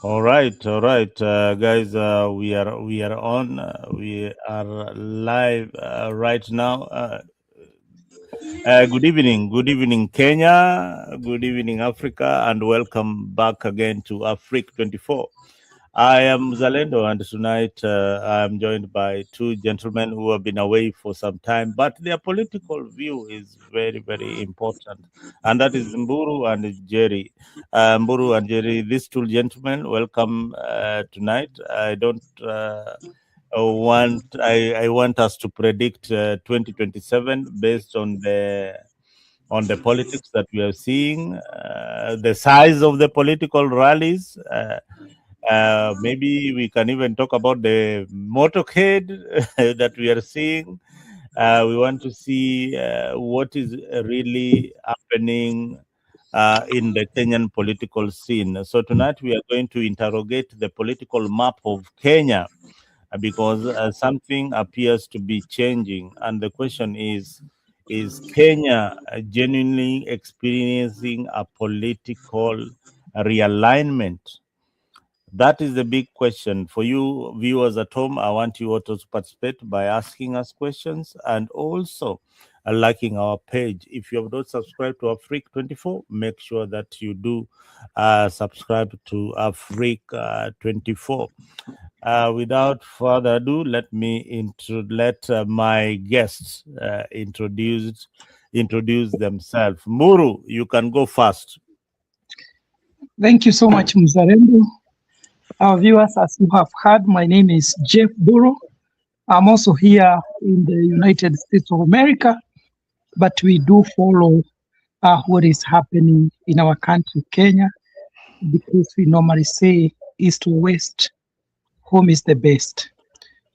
All right, guys. We are on. We are live right now. Good evening, Kenya. Good evening, Africa, and welcome back again to Afrique 24. I am Zalendo, and tonight I am joined by two gentlemen who have been away for some time, but their political view is very, very important, and that is Mburu and Jerry. Mburu and Jerry, these two gentlemen, welcome tonight. I want us to predict 2027 based on the politics that we are seeing, the size of the political rallies. Maybe we can even talk about the motorcade that we are seeing. We want to see what is really happening in the Kenyan political scene. So tonight we are going to interrogate the political map of Kenya because something appears to be changing. And the question is Kenya genuinely experiencing a political realignment? That is the big question. For you viewers at home, I want you all to participate by asking us questions and also liking our page. If you have not subscribed to Afrique 24, make sure that you do subscribe to Afrique 24. Without further ado, let me let my guests introduce themselves. Muru, you can go first. Thank you so much, Mzalendo. Our viewers, as you have heard, my name is Jeff Burrow. I'm also here in the United States of America, but we do follow what is happening in our country, Kenya, because we normally say east to west, home is the best.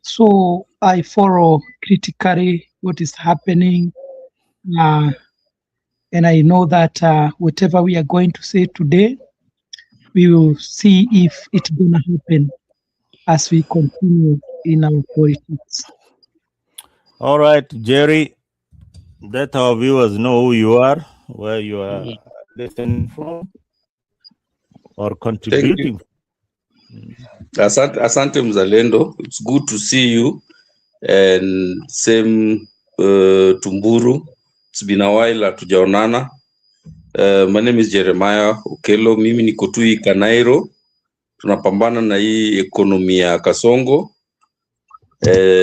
So I follow critically what is happening, and I know that whatever we are going to say today, we will see if it's going to happen as we continue in our politics. All right, Jerry, let our viewers know who you are, where you are listening from, or Thank you. contributing. Asante Mzalendo. It's good to see you. And same Tumburu. It's been a while hatujaonana. My name is Jeremiah Okelo. Mimi niko tu hii Kanairo. Tunapambana na hii ekonomi ya Kasongo.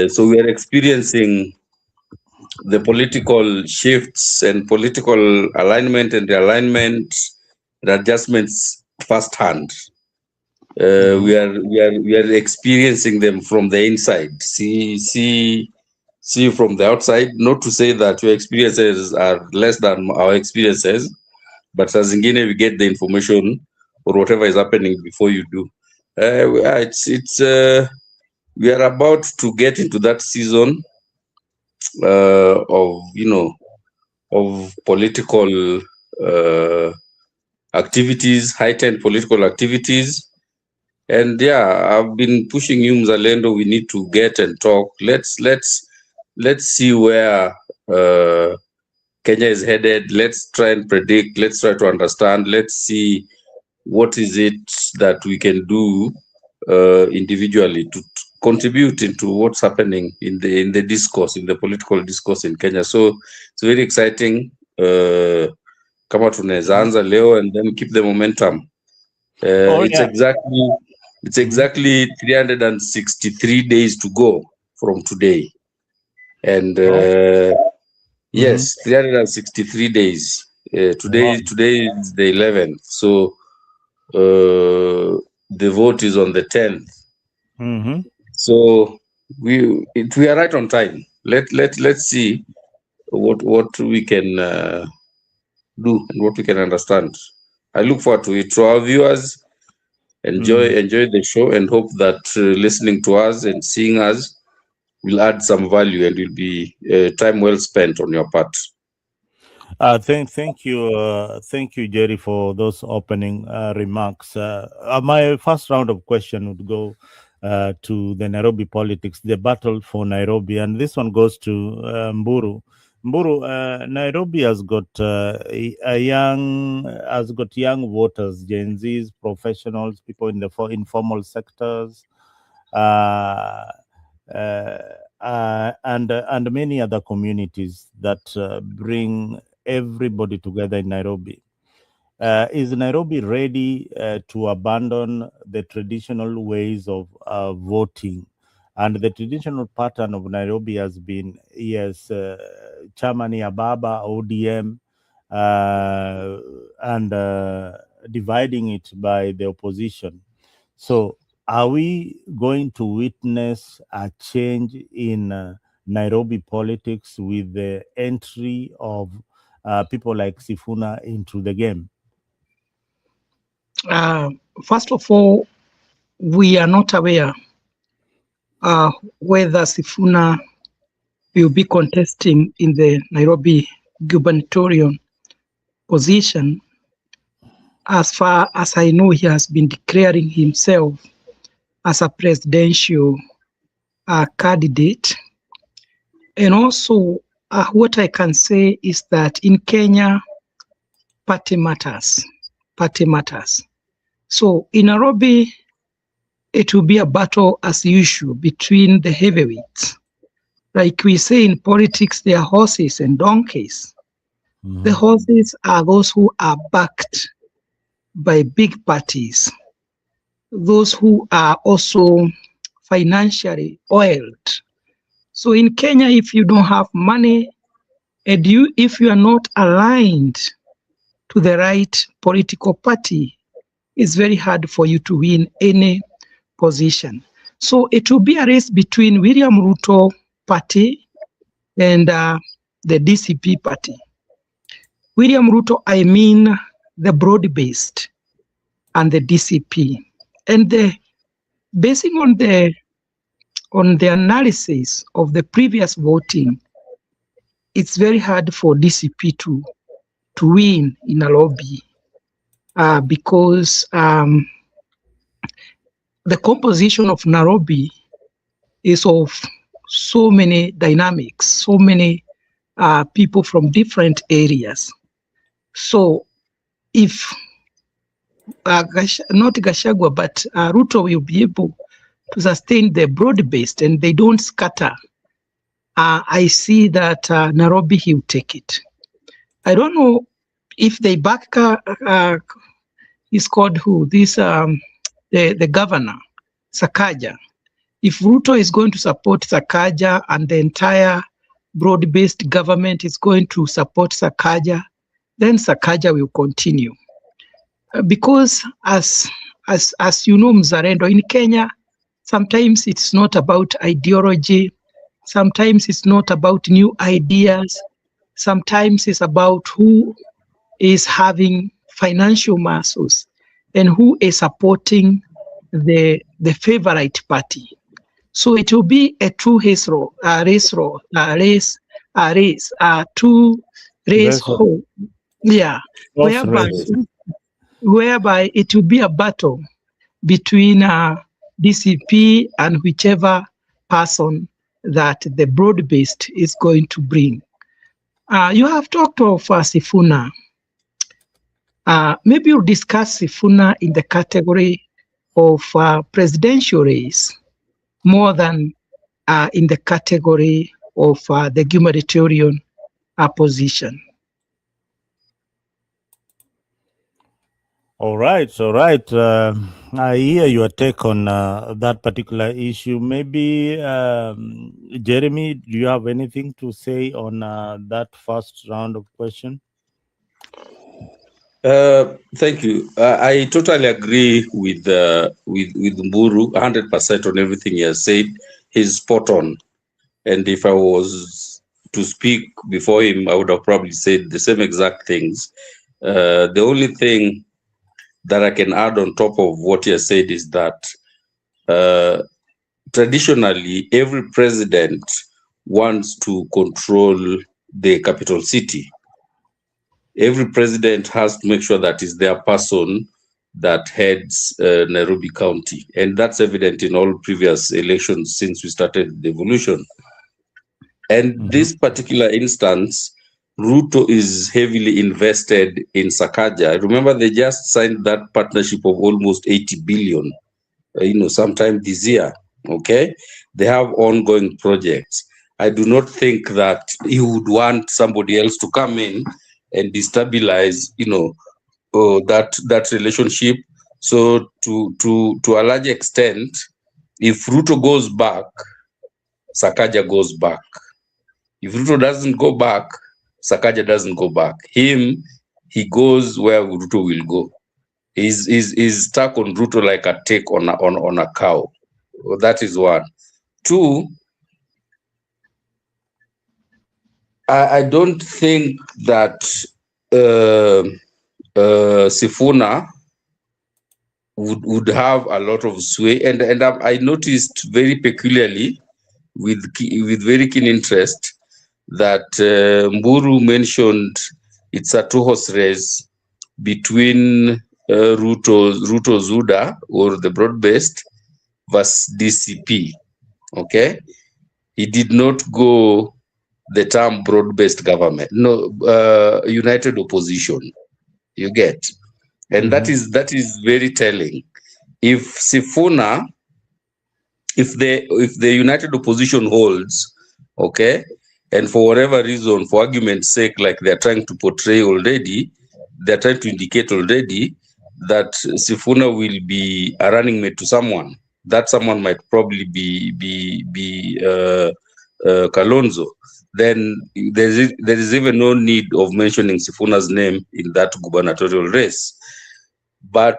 So we are experiencing the political shifts and political alignment and realignment and adjustments firsthand. We are experiencing them from the inside. See from the outside. Not to say that your experiences are less than our experiences, but as zingine we get the information or whatever is happening before you do. We are about to get into that season of political activities, heightened political activities. And yeah, I've been pushing you, Mzalendo. We need to get and talk. Let's see where Kenya is headed. Let's try and predict. Let's try to understand. Let's see what is it that we can do individually to contribute into what's happening in the discourse, in the political discourse in Kenya. So it's very exciting. Kama tunaweza anza leo and then keep the momentum. It's exactly 363 days to go from today. And yes, 363 days. Today is the 11th. So the vote is on the 10th. So we are right on time. Let's see what we can do and what we can understand. I look forward to it. To our viewers, enjoy the show and hope that listening to us and seeing us will add some value and will be time well spent on your part. Thank you, Jerry, for those opening remarks. My first round of question would go to the Nairobi politics, the battle for Nairobi, and this one goes to Mburu. Mburu, Nairobi has got young voters, Gen Zs, professionals, people in the informal sectors, uh, uh, and many other communities that bring everybody together in Nairobi. Is Nairobi ready to abandon the traditional ways of voting? And the traditional pattern of Nairobi has been, yes, Chamani Ababa, ODM, and dividing it by the opposition. So, are we going to witness a change in Nairobi politics with the entry of people like Sifuna into the game? Uh, First of all, we are not aware uh, whether Sifuna will be contesting in the Nairobi gubernatorial position. As far as I know, he has been declaring himself as a presidential candidate. And also, what I can say is that in Kenya, party matters. Party matters. So in Nairobi, it will be a battle as usual between the heavyweights. Like we say in politics, there are horses and donkeys. Mhm. The horses are those who are backed by big parties, those who are also financially oiled. So in Kenya, if you don't have money and if you are not aligned to the right political party, it's very hard for you to win any position. So it will be a race between William Ruto party and the DCP party. William Ruto, I mean the broad-based, and the DCP. And basing on the analysis of the previous voting, it's very hard for DCP to win in Nairobi because the composition of Nairobi is of so many dynamics, so many people from different areas. So if not Gachagua, but Ruto will be able to sustain the broad-based and they don't scatter, I see that Nairobi, he will take it. I don't know if they back, he's called who? This, the governor, Sakaja. If Ruto is going to support Sakaja and the entire broad-based government is going to support Sakaja, then Sakaja will continue. Because as you know, Mzalendo, in Kenya, sometimes it's not about ideology, sometimes it's not about new ideas, sometimes it's about who is having financial muscles and who is supporting the favorite party. So it will be a two race, two race hole. Yeah, whereby it will be a battle between DCP and whichever person that the broad-based is going to bring. You have talked of Sifuna. Maybe you'll discuss Sifuna in the category of presidential race more than in the category of the gubernatorial position. All right. I hear your take on that particular issue. Maybe, Jeremy, do you have anything to say on that first round of question? Thank you. I totally agree with Mburu 100% on everything he has said. He's spot on. And if I was to speak before him, I would have probably said the same exact things. The only thing that I can add on top of what he has said is that traditionally, every president wants to control the capital city. Every president has to make sure that is their person that heads Nairobi County. And that's evident in all previous elections since we started the evolution. And this particular instance, Ruto is heavily invested in Sakaja. Remember, they just signed that partnership of almost 80 billion, sometime this year. Okay, they have ongoing projects. I do not think that he would want somebody else to come in and destabilize, that relationship. So to a large extent, if Ruto goes back, Sakaja goes back. If Ruto doesn't go back, Sakaja doesn't go back. He goes where Ruto will go. He's stuck on Ruto like a tick on a cow. That is one. Two, I don't think that Sifuna would have a lot of sway, and I noticed very peculiarly, with very keen interest, that Mburu mentioned it's a two-horse race between Ruto Zuda, or the broad-based, versus DCP. Okay, he did not go the term broad-based government, no, united opposition. You get, and that is very telling. If Sifuna, if the united opposition holds, okay, and for whatever reason, for argument's sake, like they're trying to portray already, they're trying to indicate already that Sifuna will be a running mate to someone. That someone might probably be Kalonzo. Then there is even no need of mentioning Sifuna's name in that gubernatorial race. But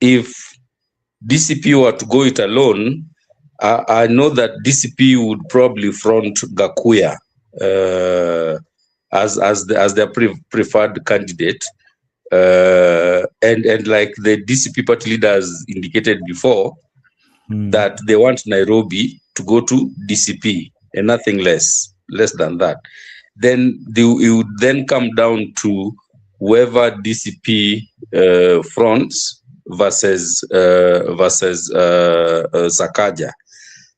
if DCP were to go it alone, I know that DCP would probably front Gakuya as their preferred candidate, and like the DCP party leaders indicated before, that they want Nairobi to go to DCP and nothing less than that. Then it would then come down to whoever DCP fronts versus Sakaja.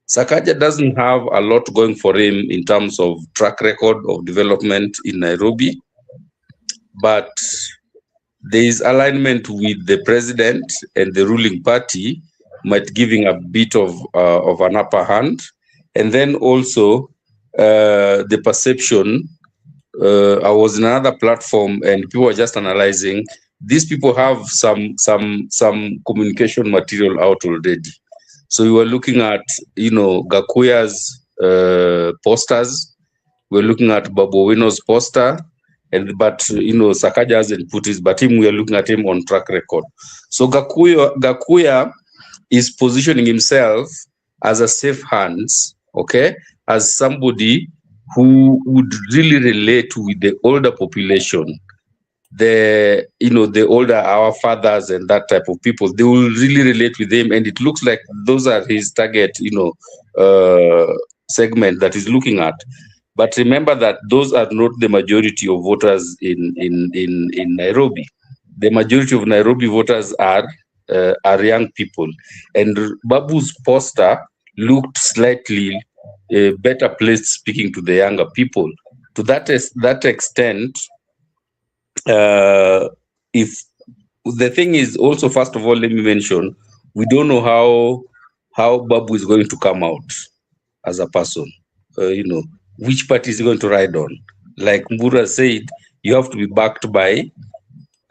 Sakaja doesn't have a lot going for him in terms of track record of development in Nairobi, but there is alignment with the president and the ruling party, might giving a bit of an upper hand. And then also the perception, I was in another platform and people were just analyzing, these people have some communication material out already. So we were looking at, Gakuya's posters, we're looking at Babu Owino's poster, but Sakaja hasn't put his, but we are looking at him on track record. So Gakuya is positioning himself as a safe hands, okay, as somebody who would really relate with the older population, the older, our fathers and that type of people. They will really relate with him, and it looks like those are his target, segment that he's looking at. But remember that those are not the majority of voters in Nairobi. The majority of Nairobi voters are young people, and Babu's poster looked slightly better placed speaking to the younger people. To that extent, if the thing is also, first of all, let me mention, we don't know how Babu is going to come out as a person. Which party is he going to ride on? Like Mbura said, you have to be backed by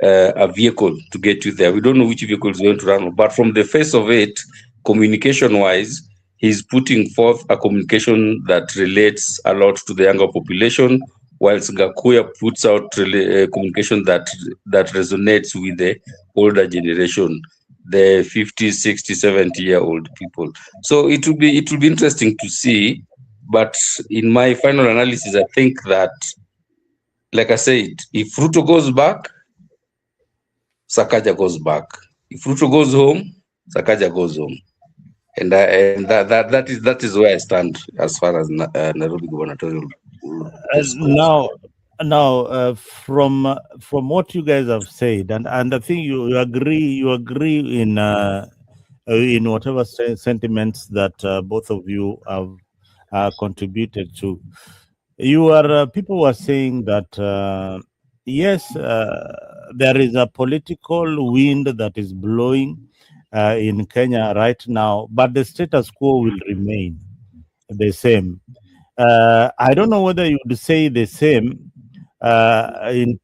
a vehicle to get you there. We don't know which vehicle is going to run on, but from the face of it, communication-wise, he's putting forth a communication that relates a lot to the younger population, whilst Gakuya puts out communication that resonates with the older generation, the 50, 60, 70-year-old people. So it will be interesting to see. But in my final analysis, I think that, like I said, if Ruto goes back, Sakaja goes back. If Ruto goes home, Sakaja goes home. And that is where I stand as far as Nairobi gubernatorial. Now, from what you guys have said, and I think you agree in whatever sentiments that both of you have contributed to. People were saying that yes, there is a political wind that is blowing in Kenya right now, but the status quo will remain the same. I don't know whether you would say the same in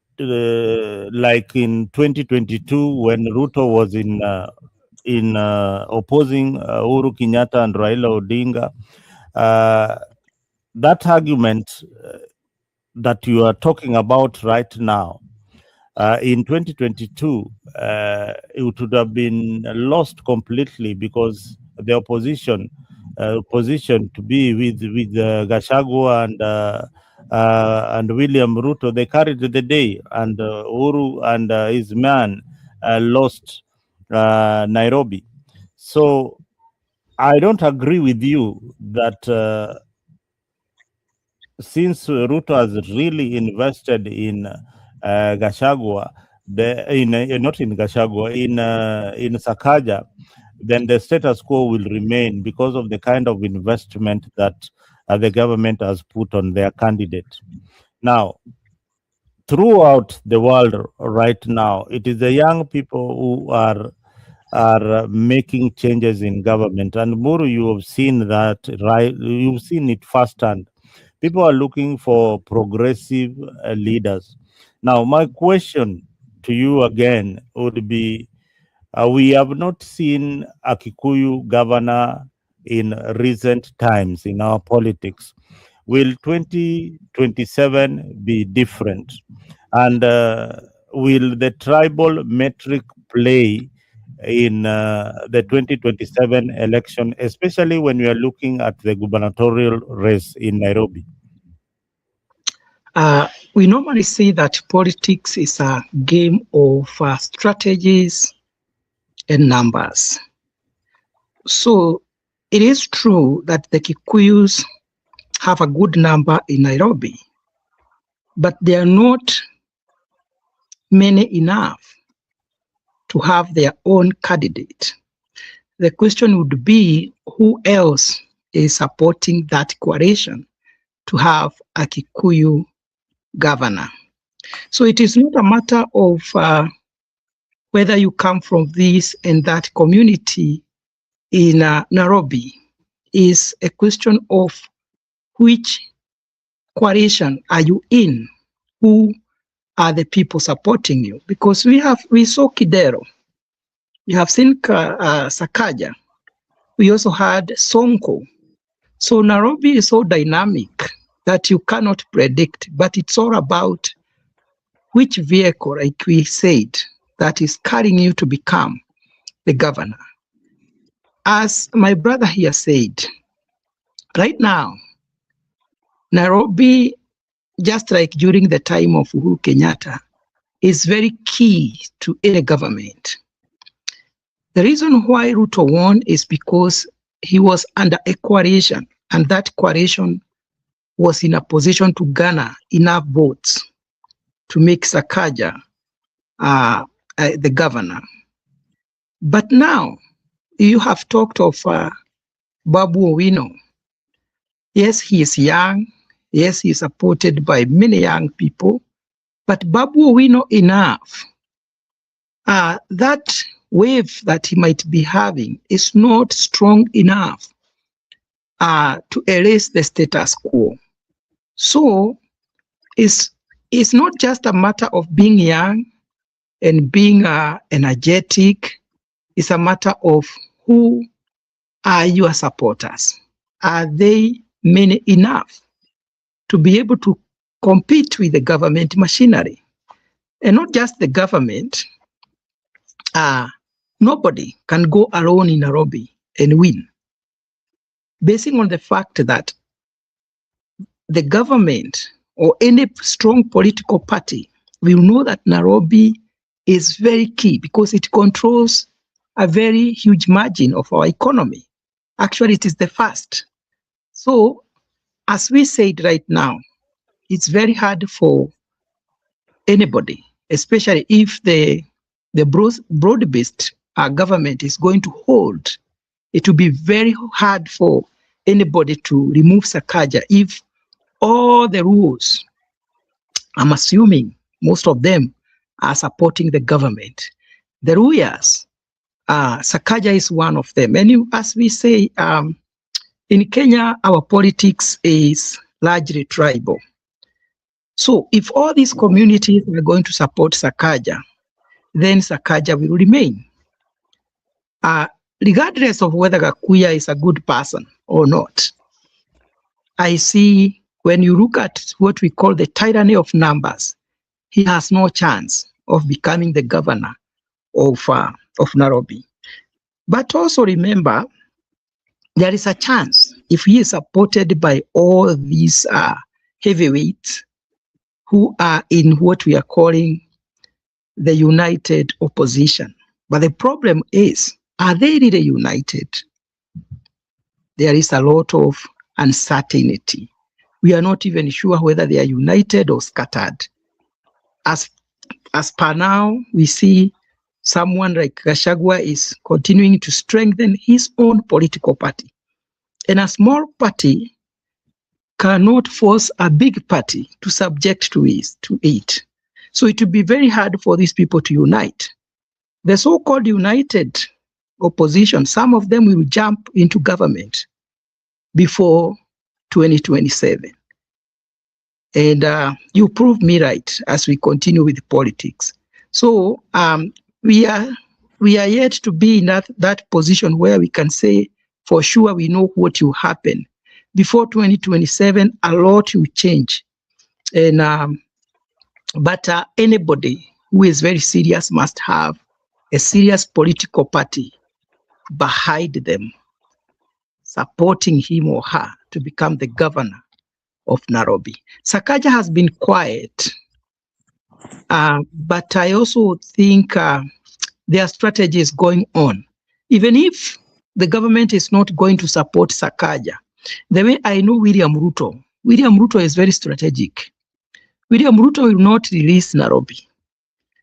like in 2022 when Ruto was in opposing Uhuru Kenyatta and Raila Odinga. Uh, that argument that you are talking about right now, in 2022, it would have been lost completely because the opposition position to be with Gachagua and William Ruto, they carried the day, and Uhuru and his man lost Nairobi. So I don't agree with you that since Ruto has really invested in Gachagua, not in Gachagua, in Sakaja, then the status quo will remain because of the kind of investment that the government has put on their candidate. Now, throughout the world right now, it is the young people who are making changes in government. And Muru, you have seen that, right? You've seen it firsthand. People are looking for progressive leaders. Now, my question to you again would be, we have not seen a Kikuyu governor in recent times in our politics. Will 2027 be different? And will the tribal metric play in the 2027 election, especially when we are looking at the gubernatorial race in Nairobi? We normally say that politics is a game of strategies and numbers. So it is true that the Kikuyus have a good number in Nairobi, but they are not many enough to have their own candidate. The question would be, who else is supporting that coalition to have a Kikuyu governor? So it is not a matter of whether you come from this and that community in Nairobi. Is a question of which coalition are you in? Who are the people supporting you? Because we saw Kidero, we have seen Sakaja, we also had Sonko. So Nairobi is so dynamic that you cannot predict, but it's all about which vehicle, like we said, that is carrying you to become the governor. As my brother here said, right now, Nairobi, just like during the time of Uhuru Kenyatta, is very key to any government. The reason why Ruto won is because he was under a coalition, and that coalition was in a position to garner enough votes to make Sakaja the governor. But now, you have talked of Babu Owino. Yes, he is young. Yes, he is supported by many young people. But Babu Owino enough. That wave that he might be having is not strong enough to erase the status quo. So it's not just a matter of being young and being energetic. It's a matter of who are your supporters. Are they many enough to be able to compete with the government machinery? And not just the government. Nobody can go alone in Nairobi and win. Basing on the fact that the government or any strong political party will know that Nairobi is very key because it controls a very huge margin of our economy. Actually, it is the first. So, as we said right now, it's very hard for anybody, especially if the broad-based government is going to hold. It will be very hard for anybody to remove Sakaja if all the rules, I'm assuming most of them are supporting the government. The Ruyas, Sakaja is one of them. And as we say, in Kenya, our politics is largely tribal. So if all these communities are going to support Sakaja, then Sakaja will remain. Regardless of whether Gakuya is a good person or not, I see when you look at what we call the tyranny of numbers, he has no chance of becoming the governor of Nairobi. But also remember, there is a chance if he is supported by all these heavyweights who are in what we are calling the united opposition. But the problem is, are they really united? There is a lot of uncertainty. We are not even sure whether they are united or scattered. As per now, we see someone like Gachagua is continuing to strengthen his own political party. And a small party cannot force a big party to subject to it. So it will be very hard for these people to unite. The so-called united opposition, some of them will jump into government before 2027. And you prove me right as we continue with politics. So we are yet to be in that position where we can say for sure we know what will happen. Before 2027, a lot will change. And but anybody who is very serious must have a serious political party behind them, supporting him or her to become the governor of Nairobi. Sakaja has been quiet, but I also think their strategy is going on. Even if the government is not going to support Sakaja, the way I know William Ruto is very strategic. William Ruto will not release Nairobi.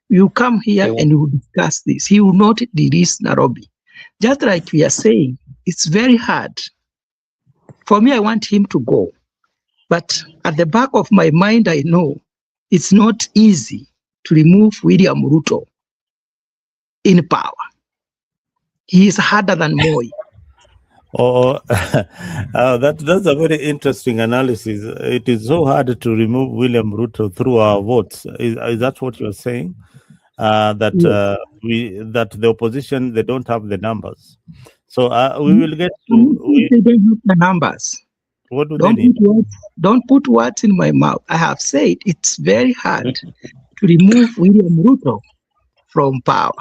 You come here and we will discuss this. He will not release Nairobi. Just like we are saying, it's very hard. For me, I want him to go. But at the back of my mind, I know it's not easy to remove William Ruto in power. He is harder than Moi. That's a very interesting analysis. It is so hard to remove William Ruto through our votes. Is that what you're saying? That the opposition, they don't have the numbers. So we will get to. They don't have the numbers. What do they need? Don't put words in my mouth. I have said it's very hard to remove William Ruto from power.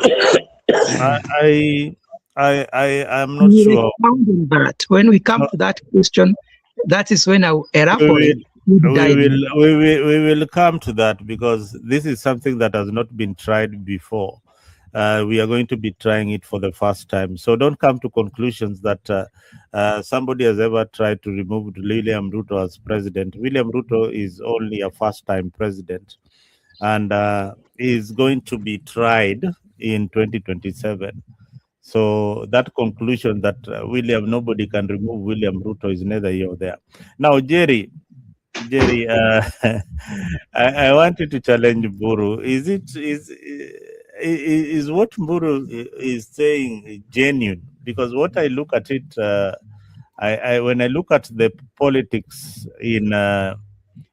I'm not sure. That when we come to that question, that is when I will elaborate. We will come to that because this is something that has not been tried before. We are going to be trying it for the first time. So don't come to conclusions that somebody has ever tried to remove William Ruto as president. William Ruto is only a first-time president, and is going to be tried in 2027. So that conclusion that nobody can remove William Ruto is neither here or there. Now, Jerry, I want you to challenge Mburu. Is what Mburu is saying genuine? Because what I look at it, when I look at the politics in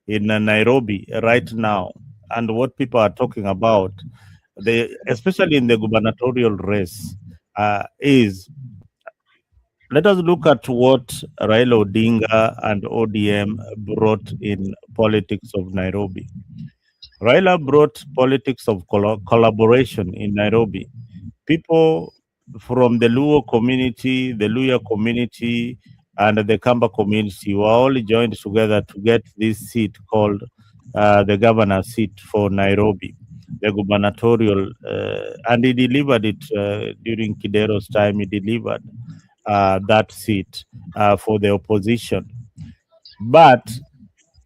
Nairobi right now and what people are talking about, especially in the gubernatorial race, is let us look at what Raila Odinga and ODM brought in politics of Nairobi. Raila brought politics of collaboration in Nairobi. People from the Luo community, the Luya community, and the Kamba community were all joined together to get this seat called the governor seat for Nairobi, the gubernatorial, and he delivered it during Kidero's time. He delivered that seat for the opposition. But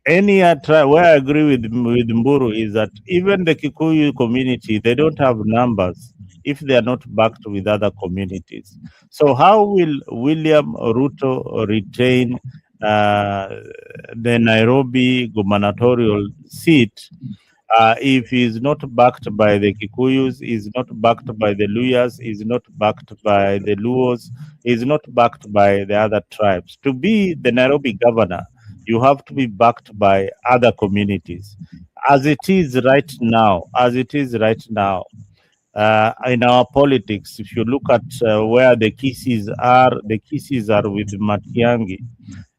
where I agree with Mburu is that even the Kikuyu community, they don't have numbers if they are not backed with other communities. So how will William Ruto retain uh, the Nairobi gubernatorial seat, if he's not backed by the Kikuyus, is not backed by the Luyas, is not backed by the Luos, is not backed by the other tribes. To be the Nairobi governor, you have to be backed by other communities. As it is right now, in our politics, if you look at where the Kisis are with Matiangi.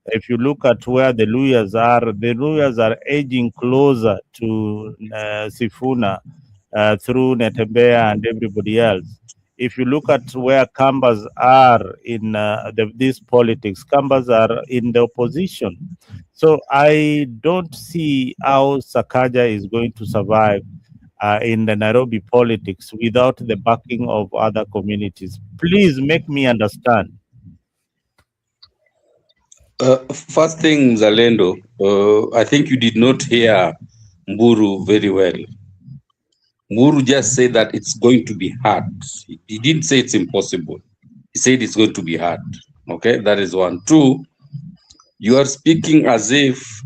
If you look at where the Luyas are edging closer to Sifuna through Netembea and everybody else. If you look at where Kambas are in these politics, Kambas are in the opposition. So I don't see how Sakaja is going to survive in the Nairobi politics without the backing of other communities. Please make me understand. First thing, Zalendo, I think you did not hear Mburu very well. Mburu just said that it's going to be hard. He didn't say it's impossible. He said it's going to be hard. Okay, that is one. Two, you are speaking as if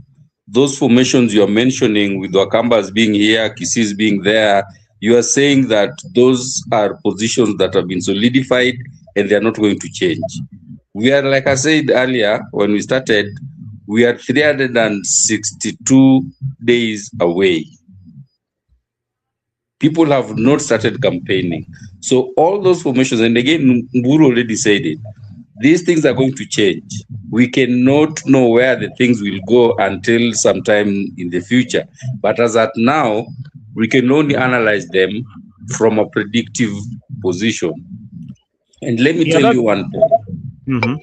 those formations you are mentioning with Wakambas being here, Kisis being there, you are saying that those are positions that have been solidified and they are not going to change. We are, like I said earlier, when we started, we are 362 days away. People have not started campaigning. So all those formations, and again, Mburu already said it, these things are going to change. We cannot know where the things will go until sometime in the future. But as at now, we can only analyze them from a predictive position. And let me tell you one thing. Mm-hmm.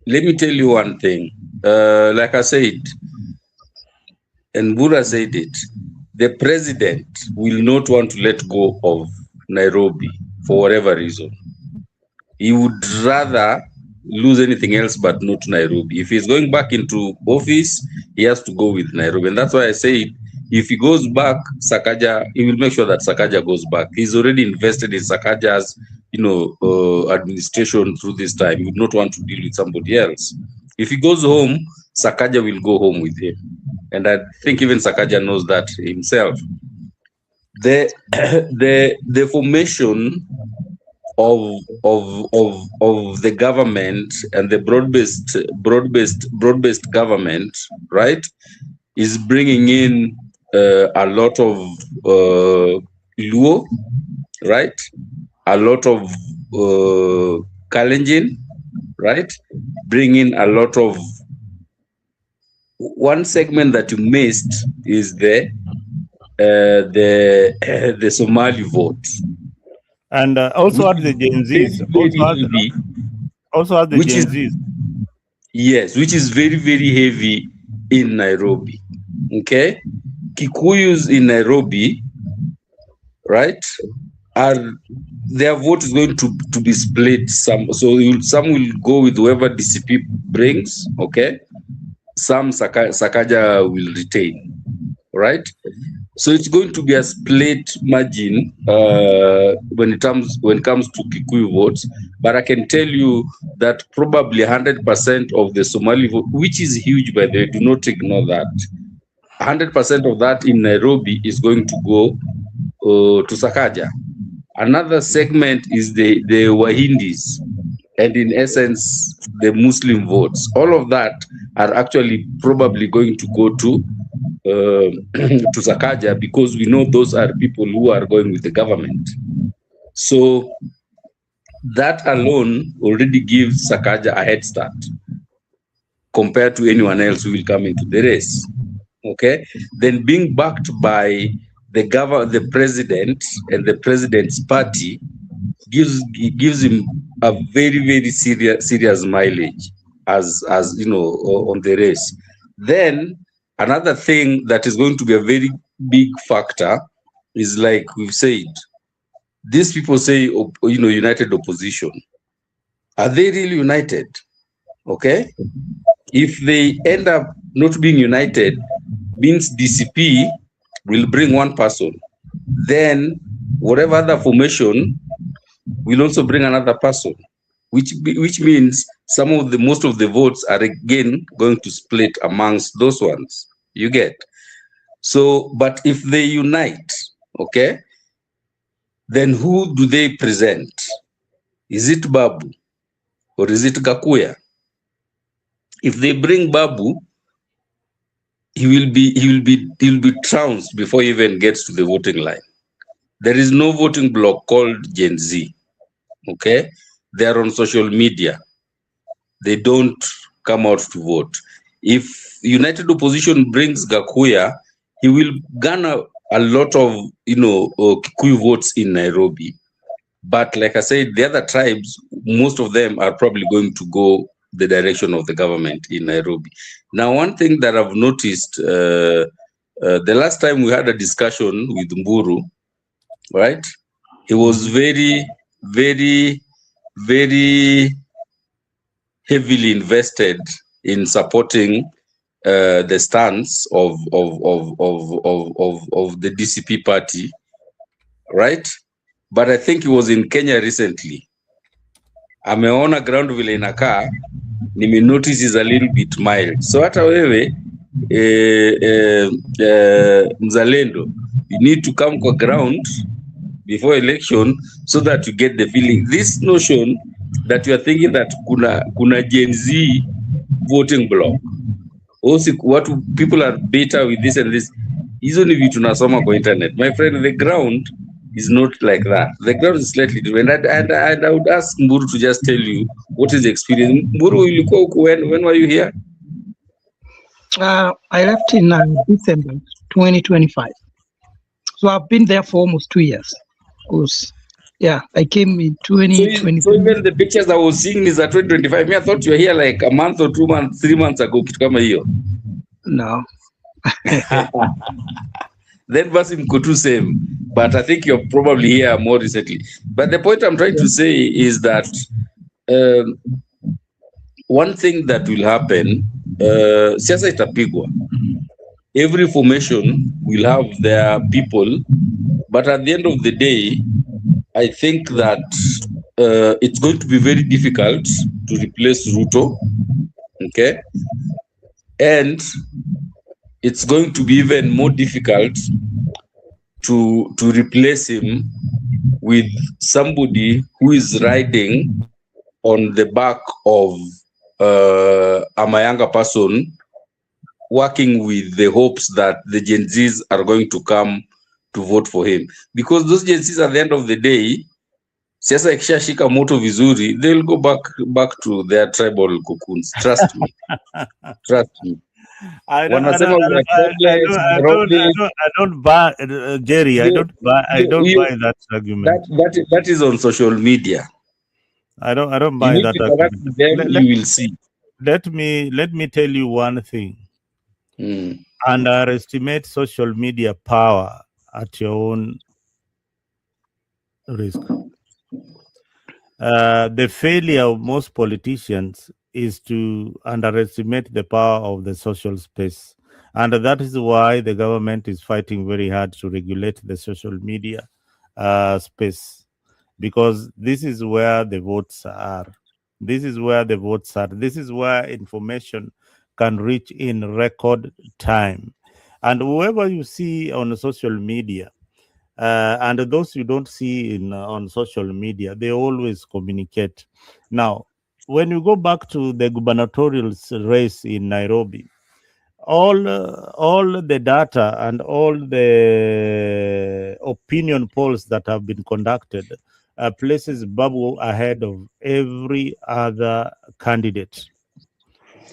Let me tell you one thing. Like I said, and Bura said it, the president will not want to let go of Nairobi for whatever reason. He would rather lose anything else but not Nairobi. If he's going back into office, he has to go with Nairobi. And that's why I say, if he goes back, Sakaja, he will make sure that Sakaja goes back. He's already invested in Sakaja's, administration through this time. He would not want to deal with somebody else. If he goes home, Sakaja will go home with him. And I think even Sakaja knows that himself. The formation of the government and the broad-based government, right, is bringing in a lot of Luo, right, a lot of Kalenjin, right, bring in a lot of. One segment that you missed is the Somali vote. And also at the Gen Zs. Also at the Gen Zs. Yes, which is very, very heavy in Nairobi. Okay? Kikuyus in Nairobi, right, their vote is going to be split. Some will go with whoever DCP brings, okay? Some Sakaja will retain, right? So it's going to be a split margin when it comes to Kikuyu votes. But I can tell you that probably 100% of the Somali vote, which is huge by the way, do not ignore that. 100% of that in Nairobi is going to go to Sakaja. Another segment is the Wahindis, and in essence, the Muslim votes. All of that are actually probably going to go to Sakaja, because we know those are people who are going with the government. So that alone already gives Sakaja a head start compared to anyone else who will come into the race. Okay, then being backed by the president and the president's party gives him a very, very serious mileage as on the race. Then another thing that is going to be a very big factor is, like we've said, these people say united opposition. Are they really united? Okay, if they end up not being united, means DCP will bring one person, then whatever other formation will also bring another person. which means most of the votes are again going to split amongst those ones. You get? So, but if they unite, okay, then who do they present? Is it Babu or is it Gakuya? If they bring Babu, he'll be trounced before he even gets to the voting line. There is no voting block called Gen Z. Okay, they are on social media. They don't come out to vote. If United Opposition brings Gakuya, he will garner a lot of Kikuyu votes in Nairobi. But like I said, the other tribes, most of them are probably going to go the direction of the government in Nairobi. Now, one thing that I've noticed, the last time we had a discussion with Mburu, right? He was very, very, very heavily invested in supporting the stance of the DCP party, right? But I think he was in Kenya recently. Ameona ground vile inakaa, nimenotice is a little bit mild. So hata wewe mzalendo, you need to come kwa ground before election so that you get the feeling. This notion that you are thinking that kuna Gen Z voting block, also what people are better with this and this, hizo ni vitu nasoma kwa internet. My friend, the ground is not like that. The ground is slightly different. And I would ask Mburu to just tell you what is the experience. Mburu, ulikuwa huku when were you here? I left in December 2025. So I've been there for almost 2 years. Yeah, I came in 2020. So even the pictures I was seeing is at 2025. Me, I thought you were here like a month or 2 months, 3 months ago. Kitu kama hiyo. No. Then basi mko tu same. But I think you're probably here more recently. But the point I'm trying to say is that one thing that will happen, siasa itapigwa. Every formation will have their people, but at the end of the day, I think that it's going to be very difficult to replace Ruto, okay? And it's going to be even more difficult to replace him with somebody who is riding on the back of a younger person, working with the hopes that the Gen Zs are going to come to vote for him. Because those Gen Zs at the end of the day, siasa ikishashika moto vizuri, they'll go back to their tribal cocoons. Trust me. Trust me. I don't buy, Jerry. I don't buy that argument. That is on social media. I don't buy that argument. You will see. Let me tell you one thing. Underestimate social media power at your own risk. The failure of most politicians is to underestimate the power of the social space. And that is why the government is fighting very hard to regulate the social media space, because this is where the votes are. This is where the votes are. This is where information can reach in record time. And whoever you see on social media, and those you don't see on social media, they always communicate. Now, when you go back to the gubernatorial race in Nairobi, all the data and all the opinion polls that have been conducted places Babu ahead of every other candidate.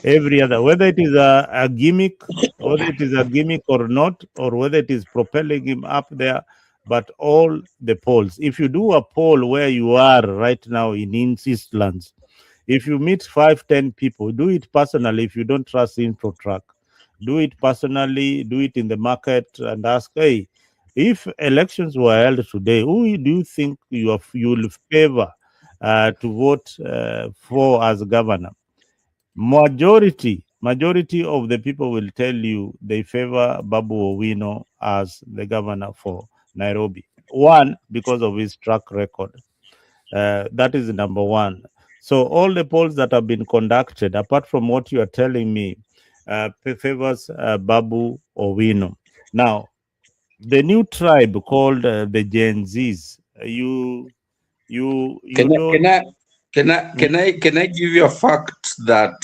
Every other, whether it is a gimmick, whether it is a gimmick or not, or whether it is propelling him up there, but all the polls. If you do a poll where you are right now in Eastlands, if you meet 5-10 people, do it personally. If you don't trust InfoTrack, do it personally, do it in the market and ask, hey, if elections were held today, who do you think you will favor to vote for as governor? Majority of the people will tell you they favor Babu Owino as the governor for Nairobi. One, because of his track record. That is number one. So all the polls that have been conducted, apart from what you are telling me, favors Babu Owino. Now, the new tribe called the Gen Zs, you Can I don't. can I can I can I can I give you a fact that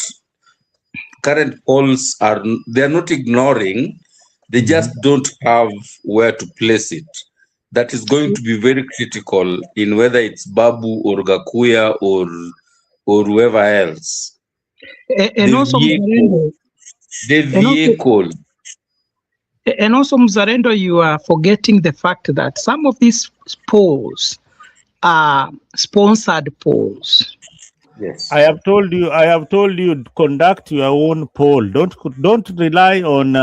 current polls they're not ignoring, they just don't have where to place it. That is going to be very critical in whether it's Babu or Gakuya or whoever else. And also Mzalendo, The vehicle. and also Mzalendo, you are forgetting the fact that some of these polls are sponsored polls. Yes. I have told you, conduct your own poll. Don't rely on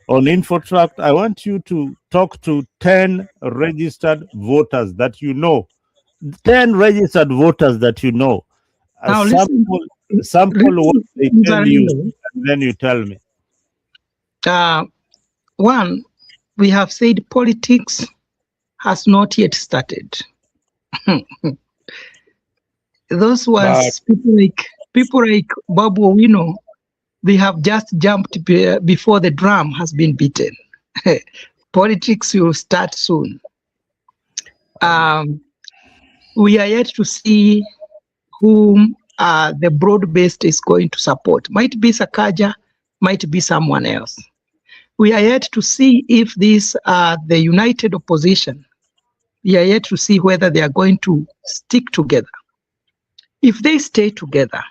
InfoTract. I want you to talk to 10 registered voters that you know. 10 registered voters that you know. Now Sample what they tell you, Mzalendo, and then you tell me. One, we have said politics has not yet started. Those ones, people like Babu Owino, they have just jumped before the drum has been beaten. Politics will start soon. We are yet to see whom the broad-based is going to support. Might be Sakaja, might be someone else. We are yet to see if these are the united opposition. We are yet to see whether they are going to stick together. If they stay together,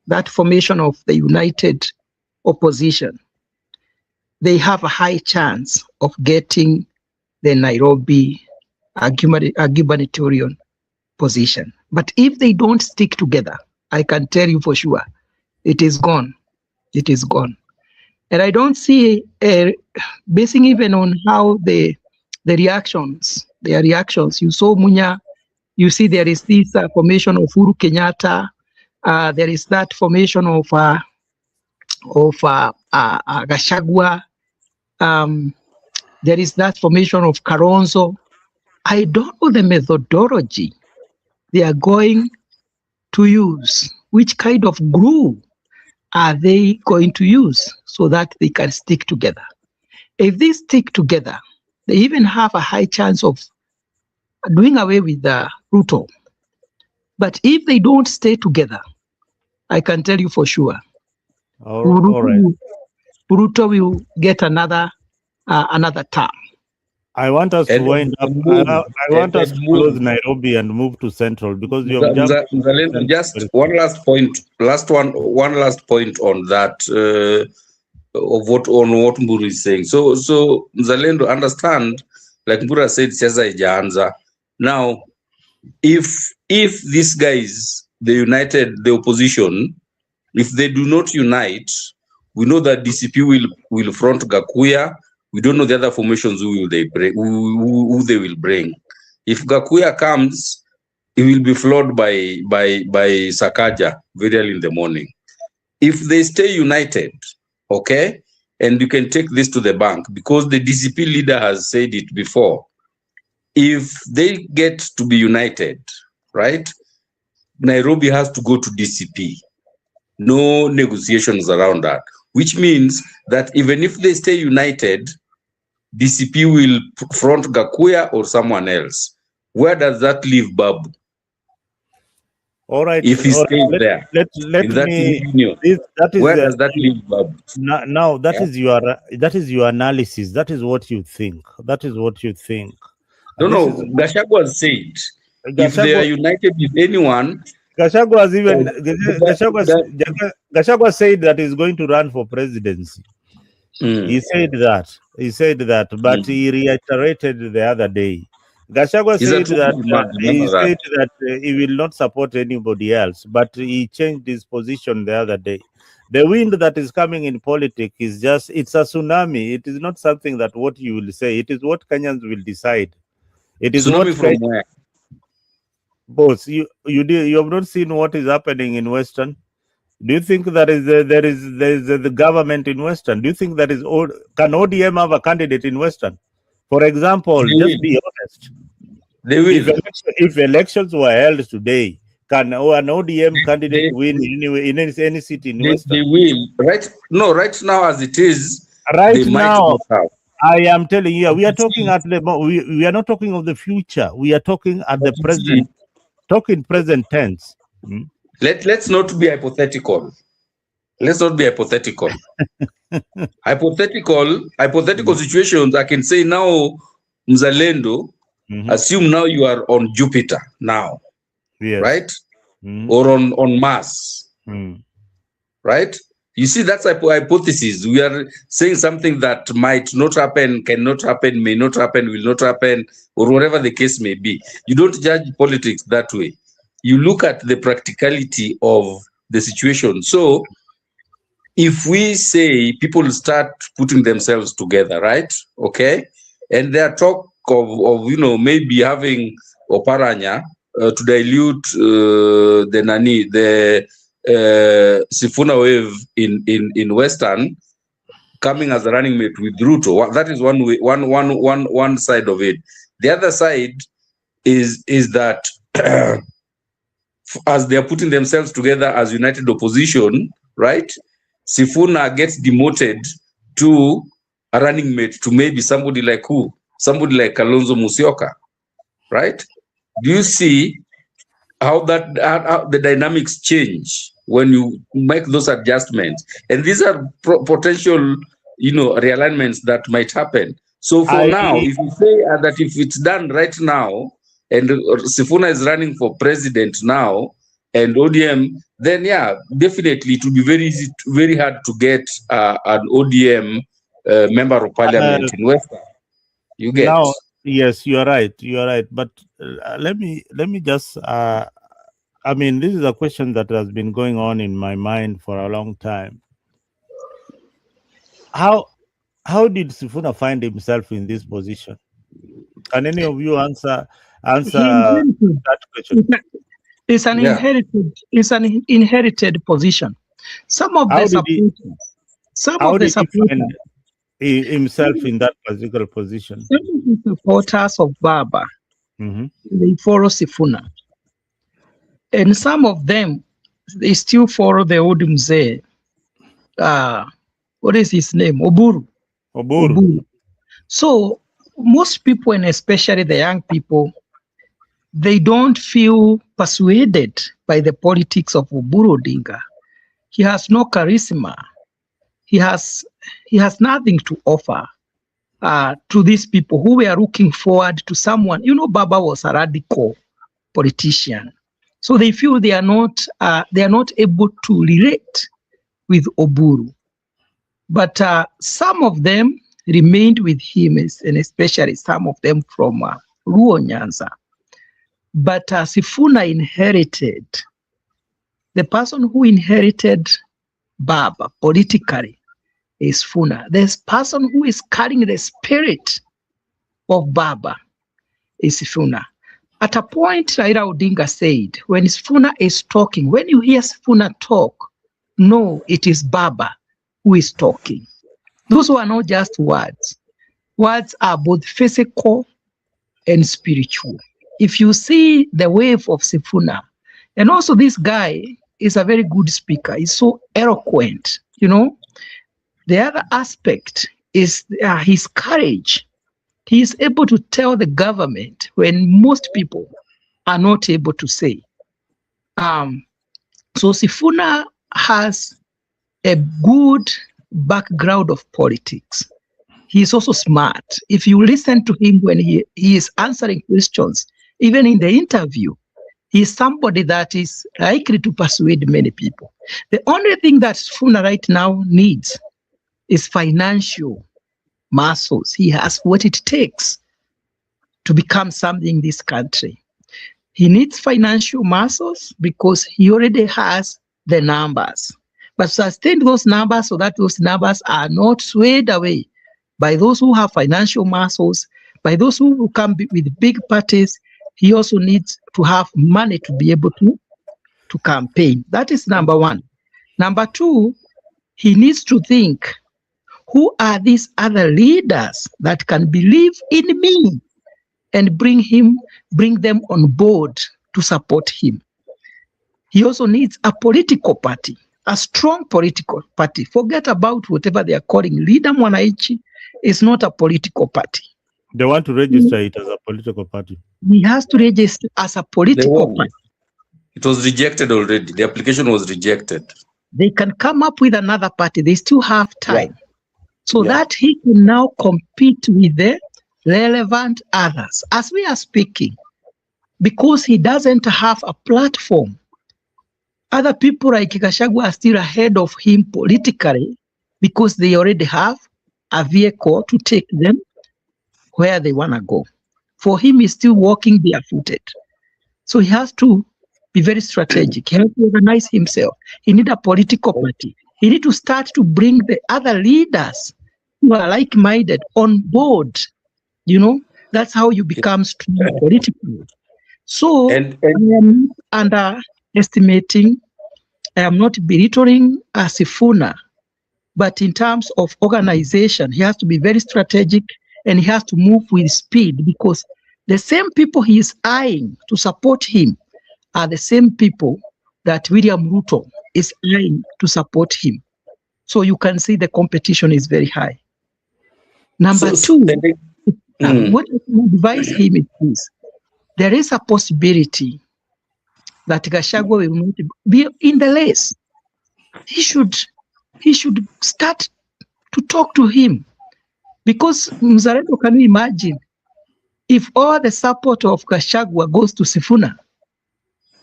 that formation of the united opposition, they have a high chance of getting the Nairobi gubernatorial position. But if they don't stick together, I can tell you for sure, it is gone. It is gone. And I don't see, basing even on how their reactions, you saw Munya, you see there is this formation of Uhuru Kenyatta, there is that formation of Gachagua, there is that formation of Kalonzo. I don't know the methodology they are going to use. Which kind of glue are they going to use so that they can stick together? If they stick together, they even have a high chance of doing away with the Ruto. But if they don't stay together, I can tell you for sure, all right. Ruto will get another term. I want us to wind up. I want us to close Nairobi and move to Central because you have jumped. Just one last point. One last point on that of what Mburu is saying. So Mzalendo, understand, like Mburu said, siasa ijaanza. Now, if these guys, the opposition, if they do not unite, we know that DCP will front Gakuya. We don't know the other formations who they will bring. If Gakuya comes, he will be floored by Sakaja very early in the morning. If they stay united, okay, and you can take this to the bank because the DCP leader has said it before. If they get to be united, right, Nairobi has to go to DCP. No negotiations around that, which means that even if they stay united, DCP will front Gakuya or someone else. Where does that leave Babu? All right. If he stays there, where does that leave Babu? Now that is your analysis. That is what you think. That is what you think. No. Gachagua said if they are united with anyone. Gachagua said that he's going to run for presidency. He said that, but he reiterated the other day. Gachagua said that he will not support anybody else, but he changed his position the other day. The wind that is coming in politics is it's a tsunami. It is not something that what you will say. It is what Kenyans will decide. It is tsunami from where? Both you have not seen what is happening in Western. Do you think that there is the government in Western? Do you think that can ODM have a candidate in Western? For example, just be honest. They will. If elections were held today, Can an ODM candidate win anyway in any city in They Western? will. Right now, as it is, Right they might now, not have. I am telling you, we are talking at the we are not talking of the future. We are talking at the present, talking present tense. Let's not be hypothetical. Let's not be hypothetical. Hypothetical situations. I can say now, Mzalendo. Assume now you are on Jupiter now, Yes. right? Or on Mars, right? You see, that's a hypothesis. We are saying something that might not happen, cannot happen, may not happen, will not happen, or whatever the case may be. You don't judge politics that way. You look at the practicality of the situation. So if we say people start putting themselves together, right? Okay. And there are talk of maybe having Oparanya to dilute the Sifuna wave in Western, coming as a running mate with Ruto. That is one way, one side of it. The other side is that as they are putting themselves together as united opposition, right? Sifuna gets demoted to a running mate to maybe somebody like who? Somebody like Kalonzo Musyoka, right? Do you see how the dynamics change when you make those adjustments? And these are potential, realignments that might happen. So for now, if you say that if it's done right now, and Sifuna is running for president now, and ODM, then yeah, definitely it will be very hard to get an ODM member of parliament in Western. You get now. Yes, you are right. You are right. But let me just. I mean, this is a question that has been going on in my mind for a long time. How did Sifuna find himself in this position? Can any of you answer that question? It's an inherited position. Some of the supporters. How did he find himself in that particular position? Some of the supporters of Baba, they follow Sifuna. And some of them, they still follow the old Mzee. What is his name? Oburu. So most people, and especially the young people, they don't feel persuaded by the politics of Oburu Odinga. He has no charisma. He has nothing to offer to these people who were looking forward to someone. Baba was a radical politician, so they feel they are not able to relate with Oburu. But some of them remained with him, and especially some of them from Luo Nyanza. But Sifuna inherited, the person who inherited Baba politically is Sifuna. This person who is carrying the spirit of Baba is Sifuna. At a point, Raila Odinga said, when Sifuna is talking, when you hear Sifuna talk, no, it is Baba who is talking. Those are not just words. Words are both physical and spiritual. If you see the wave of Sifuna, and also this guy is a very good speaker. He's so eloquent, The other aspect is his courage. He is able to tell the government when most people are not able to say. So Sifuna has a good background of politics. He is also smart. If you listen to him when he is answering questions, even in the interview, he is somebody that is likely to persuade many people. The only thing that Sifuna right now needs is financial muscles. He has what it takes to become something in this country. He needs financial muscles because he already has the numbers. But sustain those numbers so that those numbers are not swayed away by those who have financial muscles, by those who come with big parties. He also needs to have money to be able to campaign. That is number one. Number two, he needs to think, who are these other leaders that can believe in me and bring them on board to support him? he also needs a political party, a strong political party. Forget about whatever they are calling. Leader Mwananchi is not a political party. They want to register it as a political party. He has to register as a political party. It was rejected already. The application was rejected. They can come up with another party. They still have time. So that he can now compete with the relevant others. As we are speaking, because he doesn't have a platform, other people like Gachagua are still ahead of him politically because they already have a vehicle to take them where they want to go. For him, he's still walking barefooted. So he has to be very strategic. He has to organize himself. He needs a political party. He needs to start to bring the other leaders who are like-minded on board. You know, that's how you become strong politically. So I am underestimating, I am not belittling Sifuna, but in terms of organization, he has to be very strategic and he has to move with speed because the same people he is eyeing to support him are the same people that William Ruto is eyeing to support him. So you can see the competition is very high. Number two, what I can advise him is this. There is a possibility that Gachagua will not be in the race. He should start to talk to him. Because Mzalendo, can you imagine if all the support of Gachagua goes to Sifuna?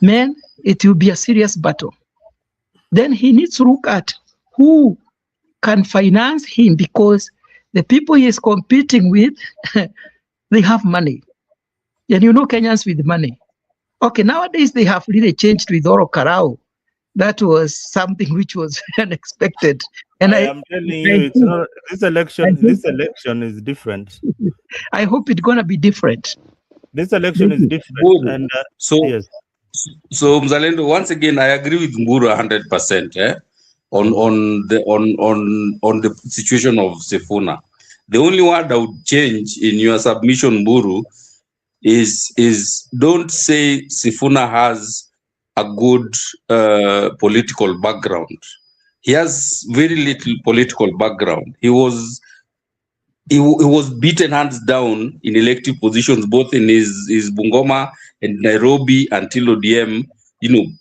Man, it will be a serious battle. Then he needs to look at who can finance him because the people he is competing with, they have money. And you know Kenyans with money. Okay, nowadays they have really changed with Oro Karao. That was something which was unexpected. And I am telling you, it's not, this election is different. I hope it's going to be different. This election is different. And yes. So Mzalendo, once again, I agree with Mburu 100%. On the situation of Sifuna. The only word I would change in your submission, Mburu, is don't say Sifuna has a good political background. He has very little political background. He was beaten hands down in elective positions, both in his Bungoma and Nairobi until ODM,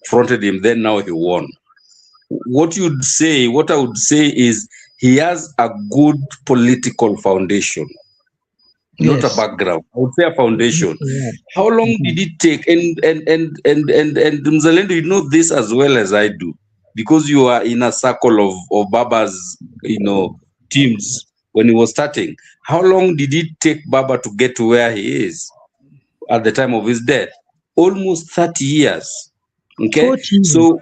fronted him. Then now he won. What I would say is he has a good political foundation, not a background. I would say a foundation. Yeah. How long did it take? And Mzalendo, you know this as well as I do, because you are in a circle of Baba's, teams when he was starting. How long did it take Baba to get to where he is at the time of his death? Almost 30 years. Okay, 14. So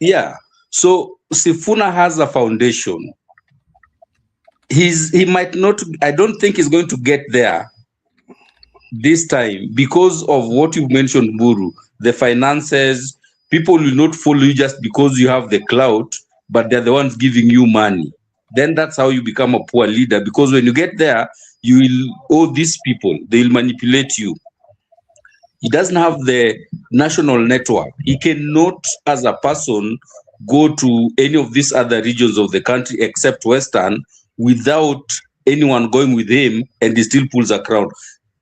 yeah. So Sifuna has a foundation. He might not, I don't think he's going to get there this time because of what you mentioned, Mburu, the finances. People will not follow you just because you have the clout, but they're the ones giving you money. Then that's how you become a poor leader, because when you get there, you will owe these people, they'll manipulate you. He doesn't have the national network. He cannot, as a person, go to any of these other regions of the country except Western without anyone going with him, and he still pulls a crowd.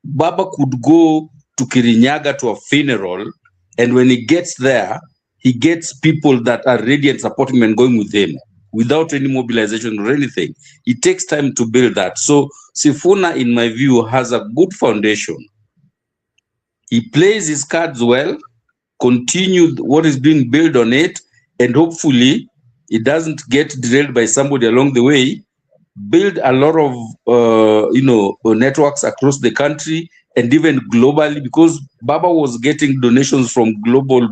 Baba could go to Kirinyaga to a funeral, and when he gets there, he gets people that are ready and supporting him and going with him without any mobilization or anything. It takes time to build that. So Sifuna, in my view, has a good foundation. He plays his cards well, continue what is being built on it, and hopefully it doesn't get derailed by somebody along the way. Build a lot of networks across the country and even globally, because Baba was getting donations from global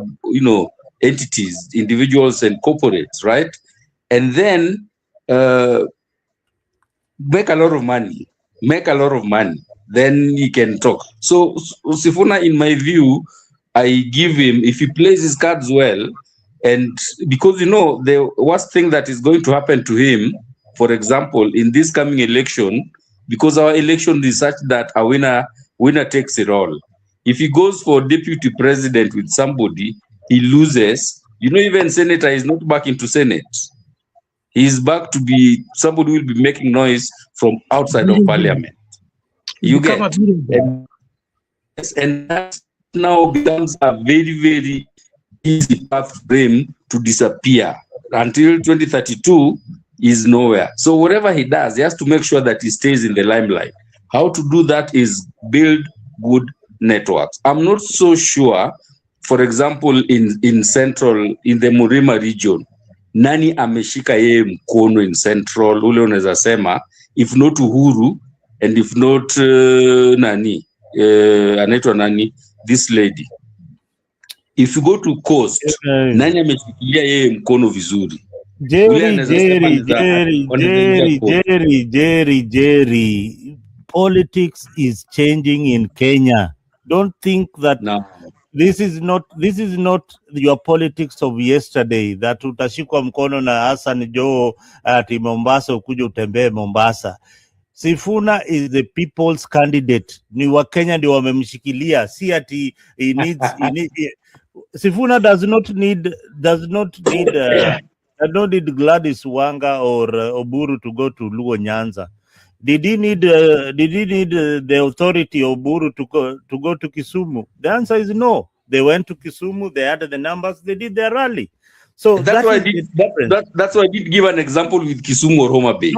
entities, individuals and corporates, right? And then make a lot of money, then he can talk. So Sifuna, in my view, I give him, if he plays his cards well, and because the worst thing that is going to happen to him, for example, in this coming election, because our election is such that a winner takes it all. If he goes for deputy president with somebody, he loses, even senator is not back into Senate. He's back to be somebody who will be making noise from outside of parliament. You get? And that now becomes a very, very easy path for him to disappear. Until 2032 is nowhere. So whatever he does, he has to make sure that he stays in the limelight. How to do that is build good networks. I'm not so sure, for example, in central, in the Murima region, nani ameshika yeye mkono in central, ule unaweza sema, if not Uhuru, and if not anaitwa nani, this lady. If you go to coast, nani ameshikilia yeye mkono vizuri? Jerry. Politics is changing in Kenya. Don't think that this is not your politics of yesterday, that utashikwa mkono na Hassan Joho ati Mombasa ukuja utembee Mombasa. Sifuna is the people's candidate. Ni Wakenya ndio wamemshikilia, si ati he needs Sifuna does not need Gladys Wanga or Oburu to go to Luo Nyanza. Did he need the authority of Oburu to go to Kisumu? The answer is no. They went to Kisumu, they had the numbers, they did their rally. So that's why I did give an example with Kisumu or Homa Bay.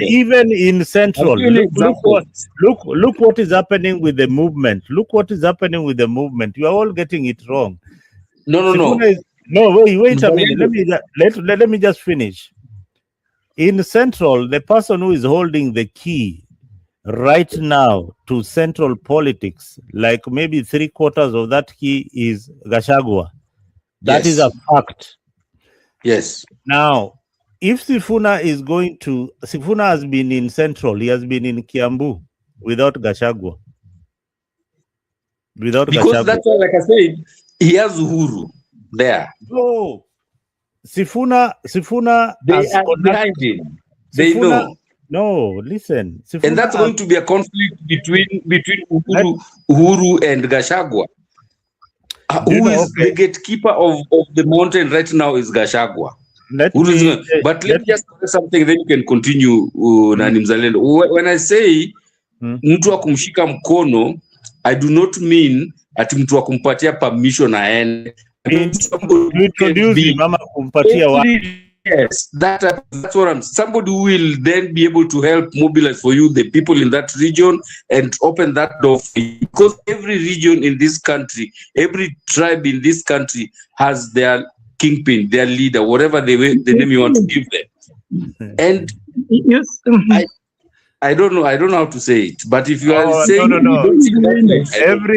Even in Central, look what is happening with the movement. Look what is happening with the movement. You are all getting it wrong. No. Wait a minute. Let me just finish. In Central, the person who is holding the key right now to central politics, like maybe 3/4 of that key is Gachagua. That is a fact. Yes. Now, if Sifuna has been in Central, he has been in Kiambu without Gachagua. Because that's why, like I said, he has Uhuru there. No. Sifuna they are behind him. They know. No, listen. Sifuna, and that's going to be a conflict between Uhuru and Gachagua. Who is the gatekeeper of the mountain right now is Gachagua. Let me just say something, then you can continue, Nani Mzalendo. When I say mtu wa kumshika mkono, I do not mean ati mtu wa kumpatia permission aende. Yes, that's what I'm. Somebody will then be able to help mobilize for you the people in that region and open that door for you. Because every region in this country, every tribe in this country has their kingpin, their leader, whatever the name you want to give them. And yes. I don't know how to say it, but if you are saying no.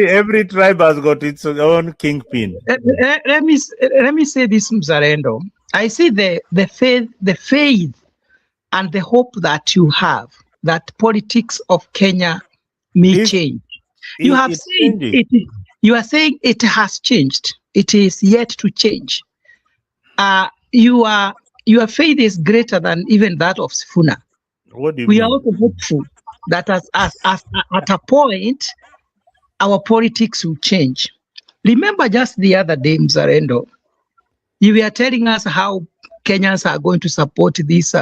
Every tribe has got its own kingpin. Let me say this, Mzalendo. I see the faith and the hope that you have that politics of Kenya may change. You have said it. You are saying it has changed. It is yet to change. Your faith is greater than even that of Sifuna. What do you mean? We are also hopeful that at a point our politics will change. Remember just the other day, Mzalendo, you were telling us how Kenyans are going to support this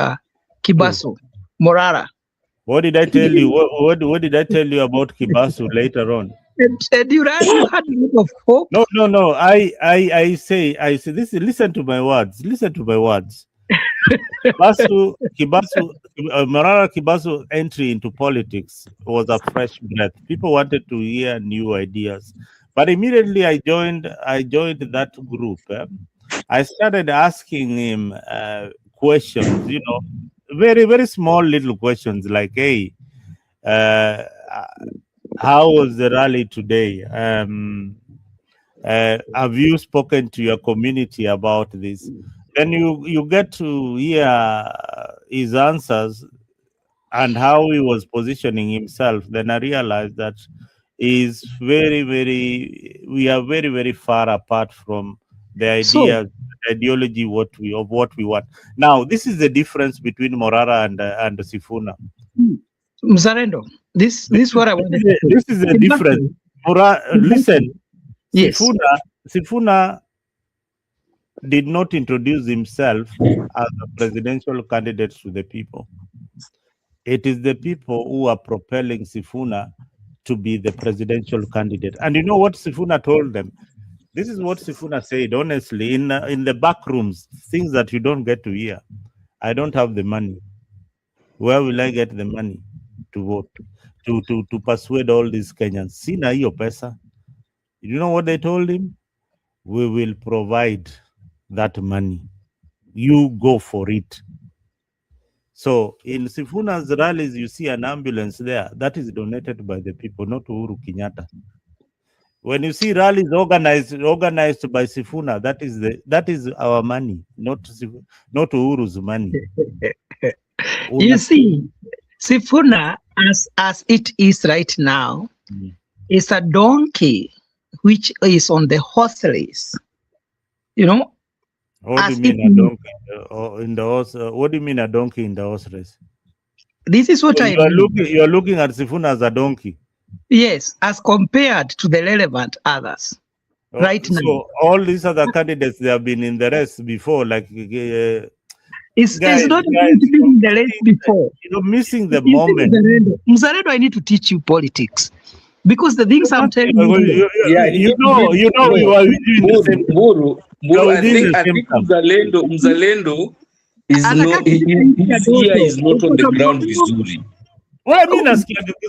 Kibasu, Morara. What did I tell you? What did I tell you about Kibasu later on? And you had a lot of hope. No. I say this. Listen to my words. Morara Kibasu entry into politics was a fresh breath. People wanted to hear new ideas, but immediately I joined that group. I started asking him questions, very, very small little questions like, hey, how was the rally today? Have you spoken to your community about this? Then you get to hear his answers and how he was positioning himself. Then I realized that we are very, very far apart from the idea, ideology of what we want. Now, this is the difference between Morara and Sifuna. Mzalendo, this is what I want to say. This is the difference. Listen, yes. Sifuna did not introduce himself as a presidential candidate to the people. It is the people who are propelling Sifuna to be the presidential candidate. And you know what Sifuna told them? This is what Sifuna said, honestly, in the back rooms, things that you don't get to hear. I don't have the money. Where will I get the money to vote? To persuade all these Kenyans? Sina hiyo pesa. You know what they told him? We will provide that money. You go for it. So in Sifuna's rallies, you see an ambulance there that is donated by the people, not Uhuru Kenyatta. When you see rallies organized by Sifuna, that is our money, not Uhuru's money. You see, Sifuna, as it is right now, is a donkey which is on the horse race. You know. What do you mean a donkey in the horse? What do you mean a donkey in the horse race? This is what I mean. You are looking at Sifuna as a donkey. Yes, as compared to the relevant others. Right now. So all these other candidates, they have been in the race before, like it's not going to be in the race before. You're missing the moment. Mzalendo, I need to teach you politics. Because the things I'm telling you, you know, you are doing the same. Muru, I think Mzalendo is not on the ground vizuri. Well, I mean,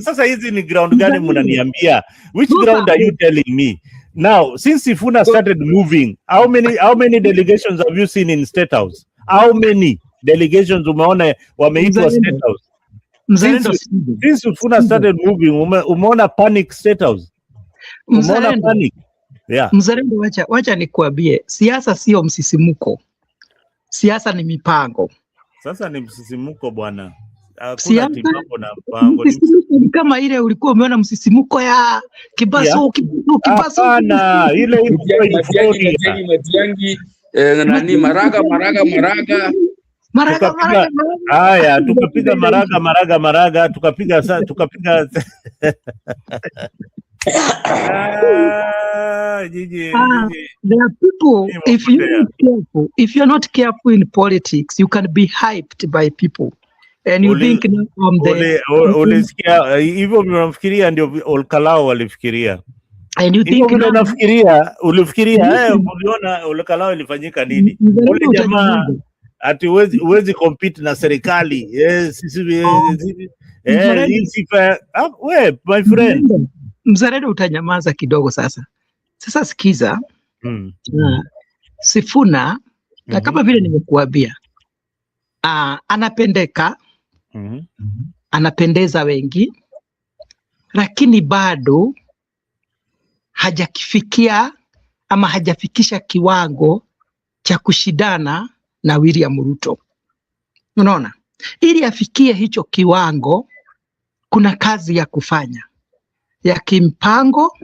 sasa hizi ni ground gani mnaniambia? Which ground are you telling me? Now, since Sifuna started moving, how many delegations have you seen in State House? How many delegations umeona wameitwa State House? Since Sifuna started moving, umeona panic State House? Umeona panic? Yeah. Mzalendo, wacha nikuambie, siasa sio msisimuko. Siasa ni mipango. Sasa ni msisimuko bwana. Siasa ni kama ile ulikuwa umeona msisimuko ya Kibaso. Hapana, ile Matiangi nani Maraga. Haya, tukapiga Maraga, tukapiga there are people, if you're not careful in politics, you can be hyped by people. And you think ulisikia hivyo mnafikiria ndio Olkalao walifikiria. And you think ulifikiria uliona Olkalao ilifanyika nini? Ule jamaa ati uwezi compete na serikali. My friend. Mzalendo, utanyamaza kidogo sasa. Sasa sikiza. Sifuna na kama vile nimekuambia, anapendeka. Anapendeza wengi, lakini bado hajakifikia ama hajafikisha kiwango cha kushindana na William Ruto. Unaona? Ili afikie hicho kiwango, kuna kazi ya kufanya ya kimpango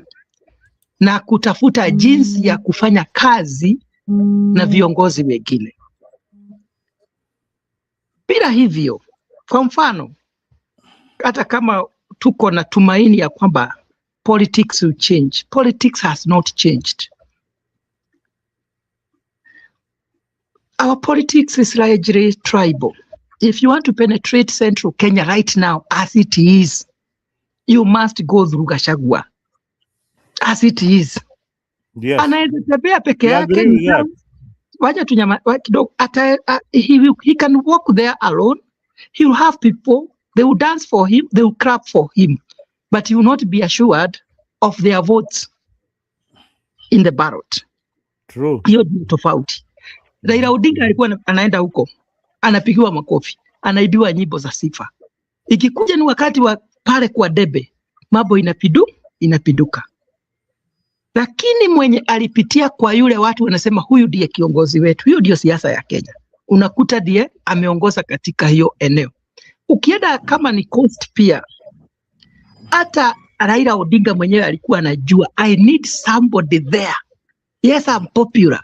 na kutafuta jinsi ya kufanya kazi na viongozi wengine. Bila hivyo, kwa mfano, hata kama tuko na tumaini ya kwamba politics will change, politics has not changed. Our politics is largely tribal. If you want to penetrate central Kenya right now as it is, you must go through Gachagua as it is. Yes. Anaweza tembea peke yake. Wacha tunyama kidogo. He can walk there alone. He will have people, they will dance for him, they will clap for him, but he will not be assured of their votes in the ballot. True. Hiyo ndio tofauti. Raila Odinga alikuwa anaenda huko, anapigiwa makofi, anaibiwa nyimbo za sifa. Ikikuja ni wakati wa pale kwa debe, mambo inapiduka. Lakini mwenye alipitia kwa yule watu wanasema huyu ndiye kiongozi wetu, hiyo ndio siasa ya Kenya. Unakuta ndiye ameongoza katika hiyo eneo. Ukienda kama ni Coast pia, hata Raila Odinga mwenyewe alikuwa anajua, I need somebody there. Yes, I'm popular,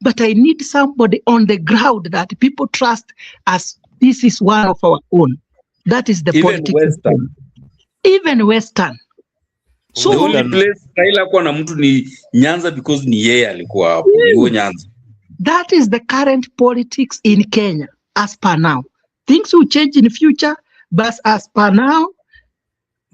but I need somebody on the ground that people trust as this is one of our own. That is the politics. Even Western. So the only place Raila kuwa na mtu ni Nyanza because ni yeye alikuwa hapo. Ni Nyanza. That is the current politics in Kenya as per now. Things will change in the future, but as per now,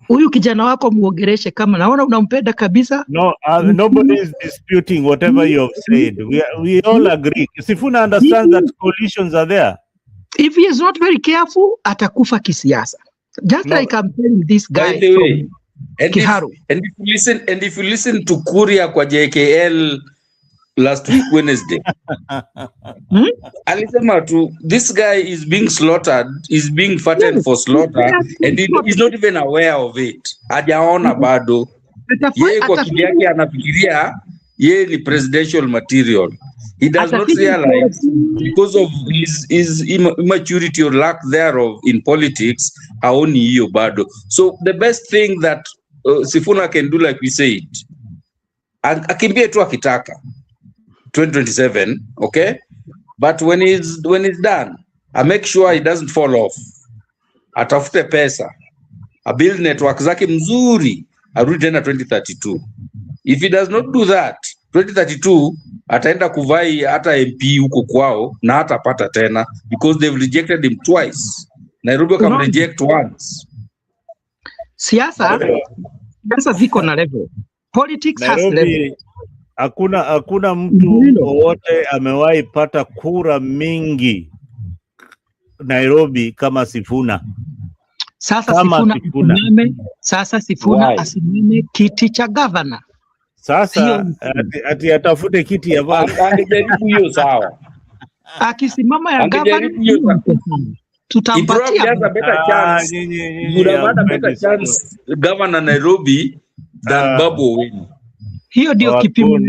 huyu kijana wako muongereshe kama naona unampenda kabisa. No, nobody is disputing whatever you have said. We all agree. Sifuna understands that coalitions are there. If he is not very careful, atakufa kisiasa. Just like I'm telling this guy. By the way, and if you listen to Kuria kwa JKL last week Wednesday, alisema tu this guy is being slaughtered, is being fattened for slaughter, and he's not even aware of it. Hajaona bado. Yeye kwa kile yake anafikiria yeye ni presidential material. He does not realize because of his immaturity or lack thereof in politics, haoni hiyo bado. So the best thing that Sifuna can do, like we said, akimbie tu akitaka 2027, okay? But when he's done, I make sure he doesn't fall off. Atafute pesa, a build network zake mzuri, arudi tena 2032. If he does not do that, 2032 ataenda kuvai hata MP huko kwao na hatapata tena because they've rejected him twice. Nairobi can reject once. Siasa ziko na level. Politics has level. Hakuna mtu wote amewahi pata kura mingi Nairobi kama Sifuna. Sasa Sifuna asimame kiti cha governor. Sasa ati atafute kiti ya baba. Angejaribu hiyo sawa. Akisimama ya governor tutampatia better chance governor Nairobi than Babu Owino. Hiyo ndio kipimo. Mimi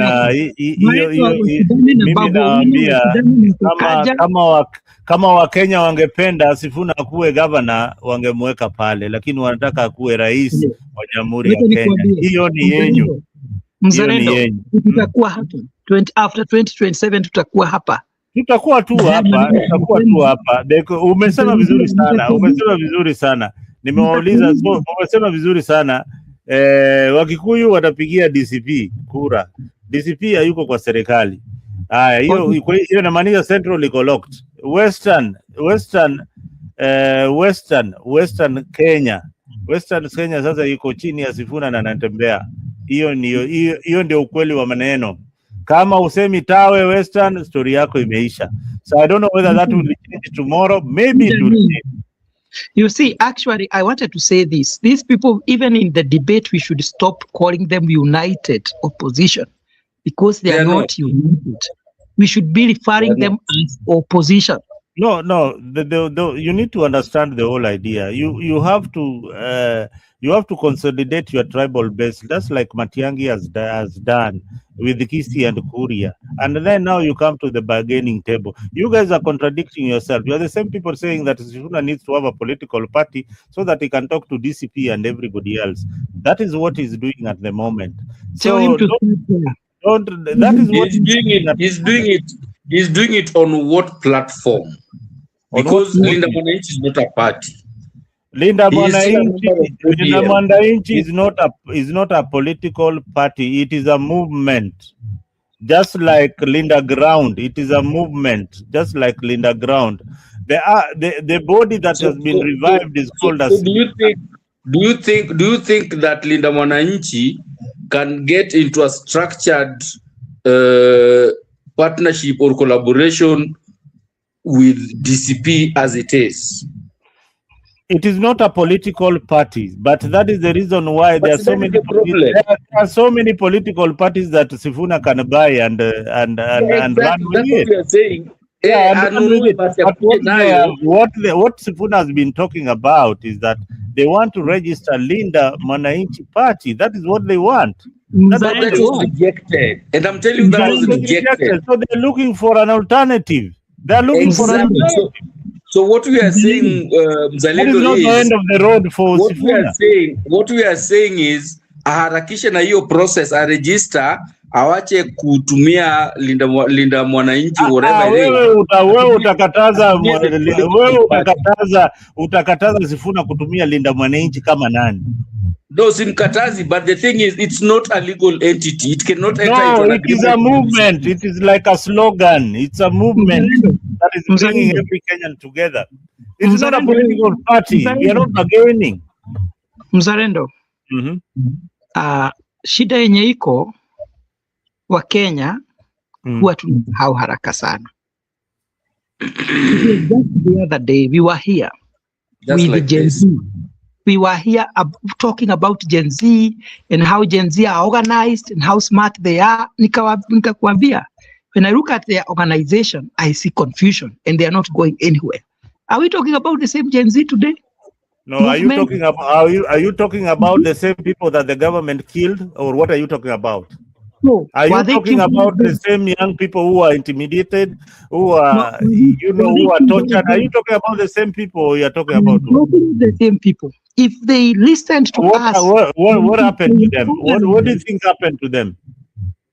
naambia kama Wakenya wangependa Sifuna kuwe governor wangemweka pale, lakini wanataka kuwe rais wa Jamhuri ya Kenya. Hiyo ni yenyu. Mzalendo, tutakuwa hapa after 2027 tutakuwa hapa. Tutakuwa tu hapa. Umesema vizuri sana. Nimewauliza, umesema vizuri sana. Wakikuyu watapigia DCP kura. DCP hayuko kwa serikali. Haya, hiyo inamaanisha Central iko locked. Western Kenya sasa iko chini ya Sifuna na anatembea. Hiyo ndio ukweli wa maneno. Kama usemi tawe Western, story yako imeisha. So I don't know whether that will change tomorrow. Maybe it will change. You see, actually, I wanted to say this. These people, even in the debate, we should stop calling them united opposition because they are not united. We should be referring them as opposition. No. You need to understand the whole idea. You have to consolidate your tribal base, just like Matiang'i has done with Kisii and Kuria. And then now you come to the bargaining table. You guys are contradicting yourself. You are the same people saying that Sifuna needs to have a political party so that he can talk to DCP and everybody else. That is what he's doing at the moment. Tell him to that is what he's doing it on what platform? Because Linda Mwananchi is not a party. Linda Mwananchi is not a political party. It is a movement. Just like Linda Ground, it is a movement. Just like Linda Ground, the body that has been revived is called as. Do you think that Linda Mwananchi can get into a structured partnership or collaboration with DCP as it is? It is not a political party, but that is the reason why there are so many political parties that Sifuna can buy and run with it. That's what we are saying. What Sifuna has been talking about is that they want to register Linda Mwananchi Party. That is what they want. That was rejected. And I'm telling you that was rejected. So they're looking for an alternative. They're looking for an alternative. So what we are saying, that is not the end of the road for Sifuna. What we are saying is aharakishe na hiyo process, a register, awache kutumia Linda Mwananchi whatever. Wewe utakataza Sifuna kutumia Linda Mwananchi kama nani? No, Simkatazi, but the thing is, it's not a legal entity. It cannot enter No, into an it is a movement. It is like a slogan. It's a movement that is bringing every Kenyan together. It's not a political party. We are not bargaining. Mzalendo, shida yenye iko wa Kenya huwa tunasahau haraka sana. Just the other day we were here with like Gen Z. We were here talking about Gen Z and how Gen Z are organized and how smart they are. Nikakwambia, when I look at their organization, I see confusion and they are not going anywhere. Are we talking about the same Gen Z today? No, are you talking about the same people that the government killed, or what are you talking about? No. Are you talking about the same young people who are intimidated, who are who are tortured? Are you talking about the same people, or you are talking about the same people? If they listened to us, what happened to them? What do you think happened to them?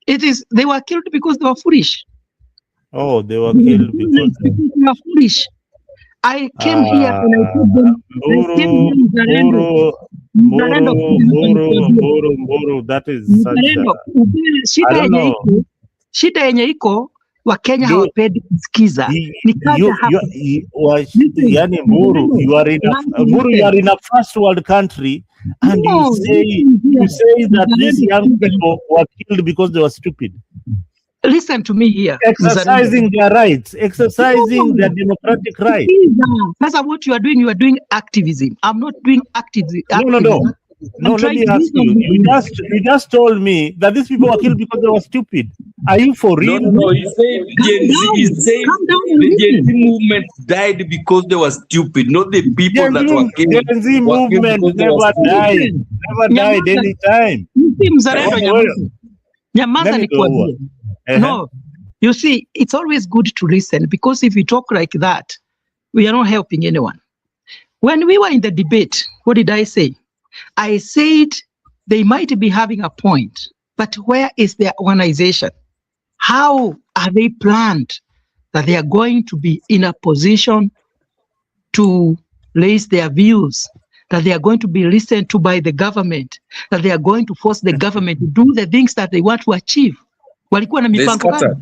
They were killed because they were foolish. Oh, they were killed because they were foolish. I came here and I told them, Mburu, that is such I don't know. Shida yenye iko Wakenya hawapendi kusikiza. Yani Mburu, you are in a first world country and you say that these young people were killed because they were stupid. Listen to me here. Exercising their rights, exercising their democratic rights. That's what you are doing activism. I'm not doing activism. No, let me ask you. You just told me that these people were killed because they were stupid. Are you for real? No. He said the Gen Z movement died because they were stupid, not the people that were killed. Gen Z movement never died anytime. No, you see, it's always good to listen, because if we talk like that, we are not helping anyone. When we were in the debate, what did I say? I said they might be having a point, but where is their organization? How are they planned that they are going to be in a position to raise their views, that they are going to be listened to by the government, that they are going to force the government to do the things that they want to achieve? They scattered.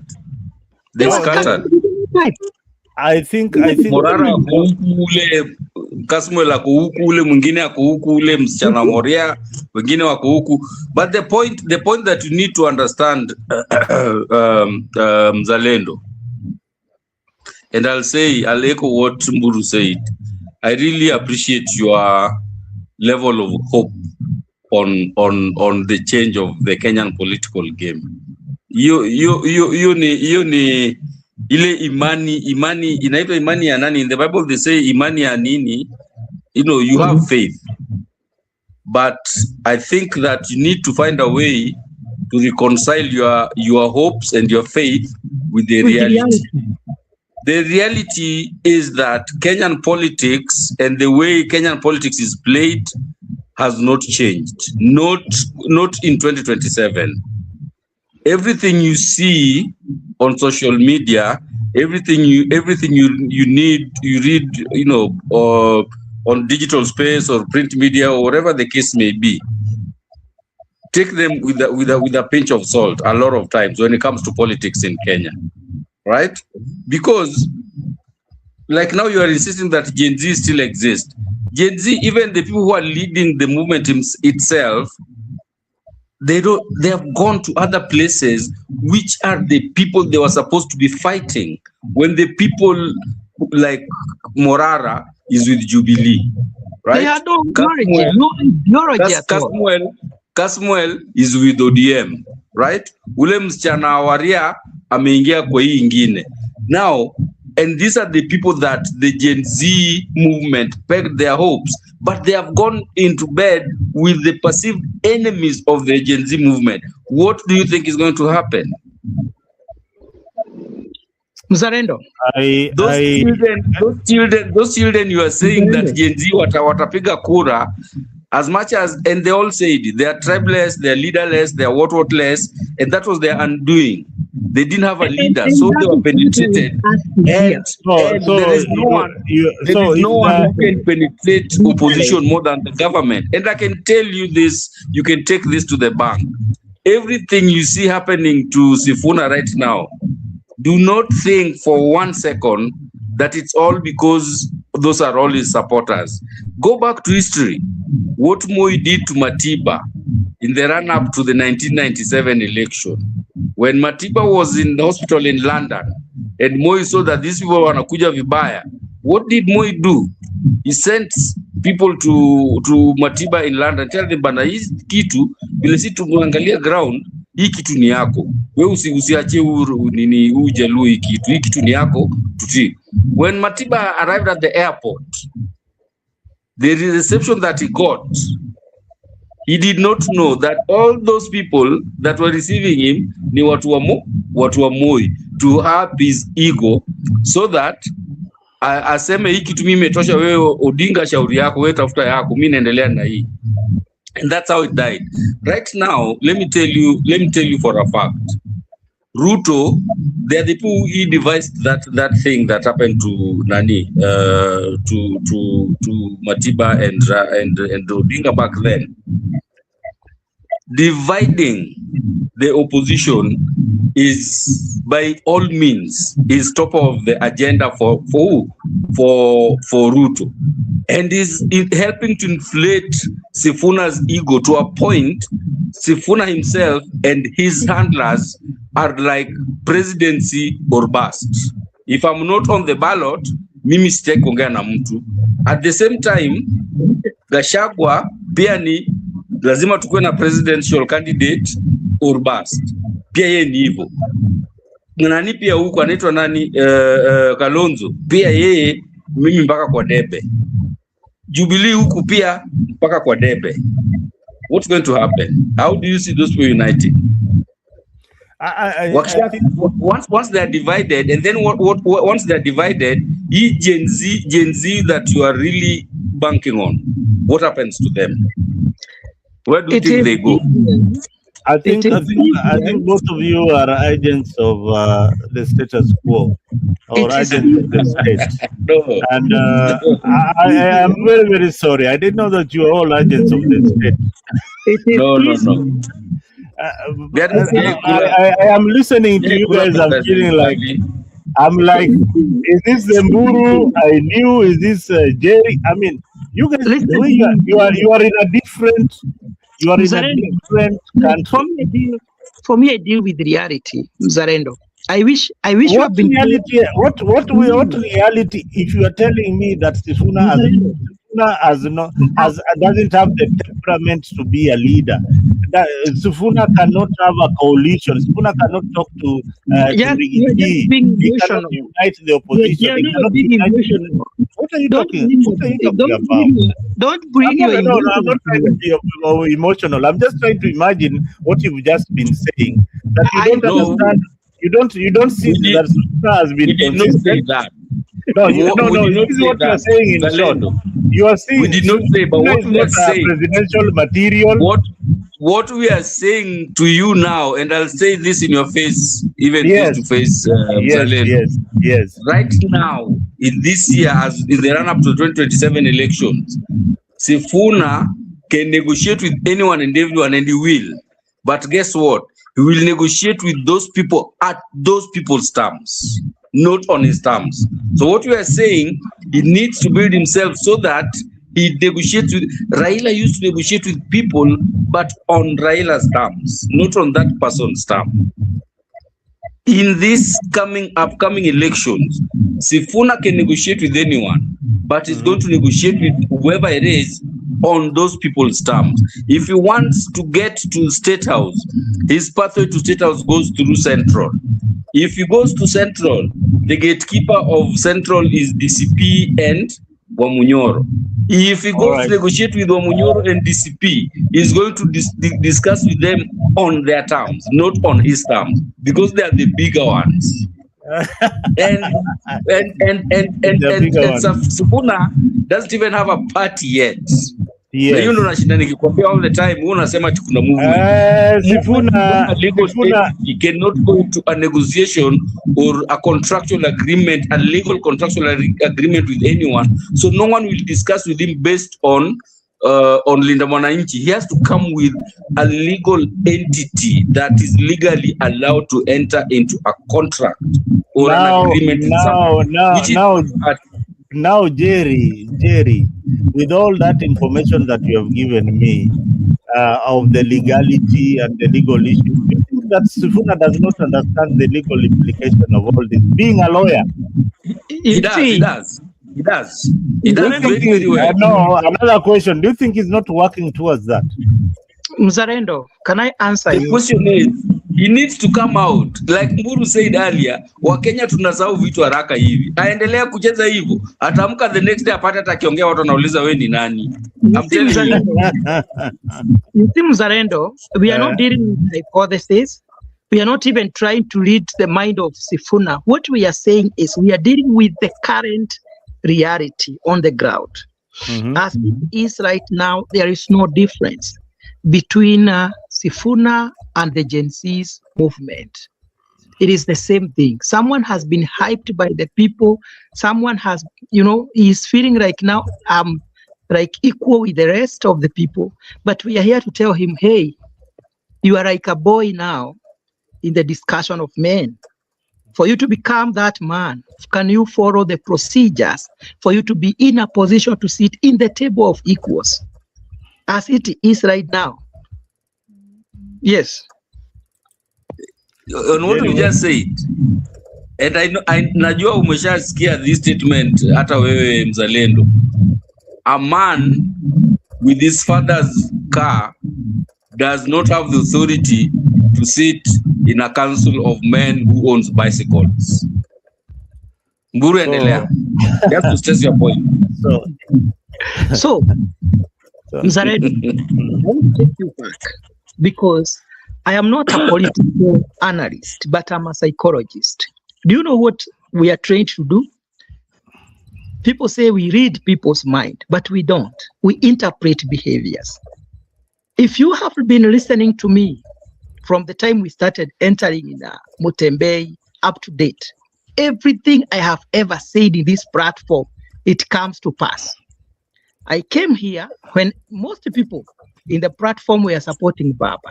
I think Morara ule Kasmuel ako huku, ule mwingine ako huku, ule msichana Moria, wengine wako huku. But the point that you need to understand, Mzalendo, and I'll echo what Mburu said. I really appreciate your level of hope on the change of the Kenyan political game. You ni ile imani inaitwa imani ya nani? In the Bible they say imani ya nini? You have faith, but I think that you need to find a way to reconcile your hopes and your faith with the reality. The reality is that Kenyan politics and the way Kenyan politics is played has not changed. Not in 2027. Everything you see on social media, everything you read, or on digital space or print media or whatever the case may be, take them with a pinch of salt a lot of times when it comes to politics in Kenya, right? Because like now you are insisting that Gen Z still exists. Gen Z, even the people who are leading the movement itself, they have gone to other places which are the people they were supposed to be fighting. When the people like Morara is with Jubilee, right? Kasmuel is with ODM, right? Ule msichana Waria ameingia kwa hii ingine. Now, and these are the people that the Gen Z movement pegged their hopes, but they have gone into bed with the perceived enemies of the Gen Z movement. What do you think is going to happen? Mzalendo, those children you are saying that Gen Z watapiga kura, as much as, and they all said they are tribeless, they are leaderless, they are what-less, and that was their undoing. They didn't have a leader, so they were penetrated. And there is no one. There is no one who can penetrate opposition more than the government. And I can tell you this. You can take this to the bank. Everything you see happening to Sifuna right now, do not think for 1 second that it's all because those are all his supporters. Go back to history. What Moi did to Matiba in the run-up to the 1997 election. When Matiba was in the hospital in London, and Moi saw that these people were wanakuja vibaya, what did Moi do? He sent people to Matiba in London, tell them, bana, hii kitu, vile si tumeangalia ground, hii kitu ni yako. Wewe usiache nini ujalu hii kitu ni yako, tuti. When Matiba arrived at the airport, the reception that he got, he did not know that all those people that were receiving him ni watu wa Moi, to have his ego, so that aseme hii kitu mimi imetosha, wewe Odinga shauri yako, wewe tafuta yako, mimi naendelea na hii. And that's how it died. Right now, let me tell you for a fact, Ruto, they are the people who devised that thing that happened to Nani, to Matiba and Odinga back then. Dividing the opposition is by all means is top of the agenda for who? For Ruto, and is helping to inflate Sifuna's ego to a point. Sifuna himself and his handlers are like presidency or bust. If I'm not on the ballot, mimi sitaki kuongea na mtu. At the same time, Gachagua pia ni lazima tukue na presidential candidate or bust. Pia yeye ni hivyo. Nani pia huko anaitwa nani, Kalonzo, pia yeye mimi mpaka kwa debe. Jubilee huku pia mpaka kwa debe. What's going to happen? How do you see those people uniting? Once they are divided, and then once they are divided, Gen Z that you are really banking on, what happens to them? Where do you think they go? I think both of you are agents of the status quo, or agents of the state. No. And I am very, very sorry. I didn't know that you are all agents of the state. No. I am listening to you guys. I'm feeling like, is this the Mburu I knew? Is this Jerry? I mean, you guys, you are in a different. You are in a different country. For me, I deal with reality, Mzarendo. I wish you have been reality. What reality? If you are telling me that Sifuna doesn't have the temperament to be a leader, that Sifuna cannot have a coalition. Sifuna cannot talk to Rigiji. He cannot unite the opposition. What are you talking about? Don't bring your I'm not trying to be emotional. I'm just trying to imagine what you've just been saying. That you don't understand. You don't see that Sifuna has been consistent. No. This is what you are saying in short. You are saying we did not say, but what we are saying, presidential material. What we are saying to you now, and I'll say this in your face, even face to face. Yes. Right now, in this year, as in the run-up to 2027 elections, Sifuna can negotiate with anyone and everyone, and he will. But guess what? He will negotiate with those people at those people's terms, not on his terms. So what we are saying, he needs to build himself so that he negotiates with. Raila used to negotiate with people, but on Raila's terms, not on that person's term. In these upcoming elections, Sifuna can negotiate with anyone, but he's going to negotiate with whoever it is on those people's terms. If he wants to get to State House, his pathway to State House goes through Central. If he goes to Central, the gatekeeper of Central is DCP and Wamunyoro. If he goes to negotiate with Wamunyoro and DCP, he's going to discuss with them on their terms, not on his terms, because they are the bigger ones. and Sifuna doesn't even have a party yet. Na hiyo ndo nashinda nikikwambia all the time, wewe unasema ati kuna movement. Sifuna You cannot go into a negotiation or a contractual agreement, a legal contractual agreement with anyone. So no one will discuss with him based on Linda Mwananchi. He has to come with a legal entity that is legally allowed to enter into a contract or an agreement with someone. Now, Jerry, with all that information that you have given me of the legality and the legal issue, do you think that Sifuna does not understand the legal implication of all this? Being a lawyer, he does. He does very, very well. No, another question. Do you think he's not working towards that? Mzalendo, can I answer you? The question is, he needs to come out. Like Mburu said earlier, Wakenya tunasahau vitu haraka hivi. Aendelea kucheza hivyo. Atamka the next day apate atakiongea watu wanauliza wewe ni nani. I'm telling you. You see, Mzalendo, we are not dealing with hypotheses. We are not even trying to read the mind of Sifuna. What we are saying is we are dealing with the current reality on the ground. As it is right now, there is no difference between Sifuna and the Gen Z's movement. It is the same thing. Someone has been hyped by the people. Someone has, is feeling like now I'm like equal with the rest of the people. But we are here to tell him, hey, you are like a boy now in the discussion of men. For you to become that man, can you follow the procedures for you to be in a position to sit in the table of equals as it is right now? Yes. On what you just said, and I najua umeshasikia this statement hata wewe Mzalendo. A man with his father's car does not have the authority to sit in a council of men who owns bicycles. Mburu endelea. Just to stress your point. So Mzalendo, I want to take you back because I am not a political analyst, but I'm a psychologist. Do you know what we are trained to do? People say we read people's mind, but we don't. We interpret behaviors. If you have been listening to me from the time we started entering in Mutembei up to date, everything I have ever said in this platform, it comes to pass. I came here when most people in the platform were supporting Baba.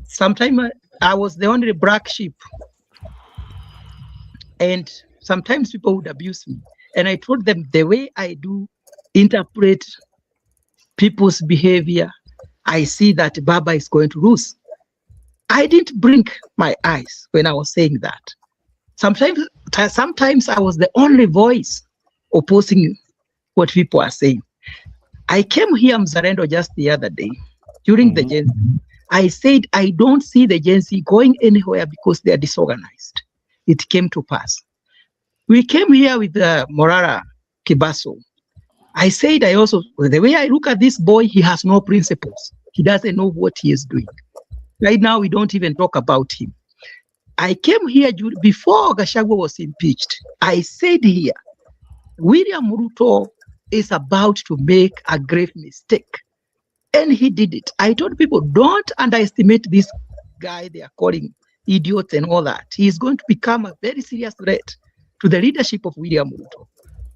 Sometimes I was the only black sheep. And sometimes people would abuse me. And I told them the way I do interpret people's behavior, I see that Baba is going to lose. I didn't blink my eyes when I was saying that. Sometimes I was the only voice opposing what people are saying. I came here, Mzalendo, just the other day during the Gen Z. I said, I don't see the Gen Z going anywhere because they are disorganized. It came to pass. We came here with Morara Kibaso. I said, the way I look at this boy, he has no principles. He doesn't know what he is doing. Right now, we don't even talk about him. I came here before Gachagua was impeached. I said here, William Ruto is about to make a grave mistake. And he did it. I told people, don't underestimate this guy they are calling idiots and all that. He is going to become a very serious threat to the leadership of William Ruto.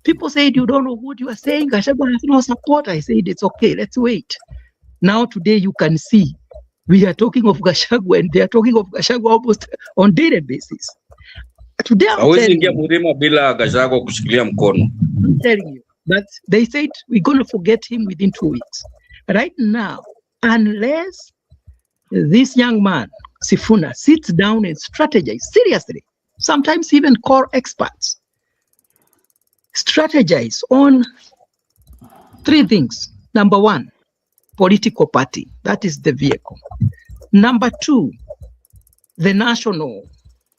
People said, you don't know what you are saying. Gachagua has no support. I said, it's okay. Let's wait. Now, today, you can see we are talking of Gachagua and they are talking of Gachagua almost on daily basis. Today, I'm telling you that they said we're going to forget him within 2 weeks. Right now, unless this young man, Sifuna, sits down and strategizes seriously, sometimes even call experts, strategize on 3 things. Number 1, political party. That is the vehicle. Number 2, the national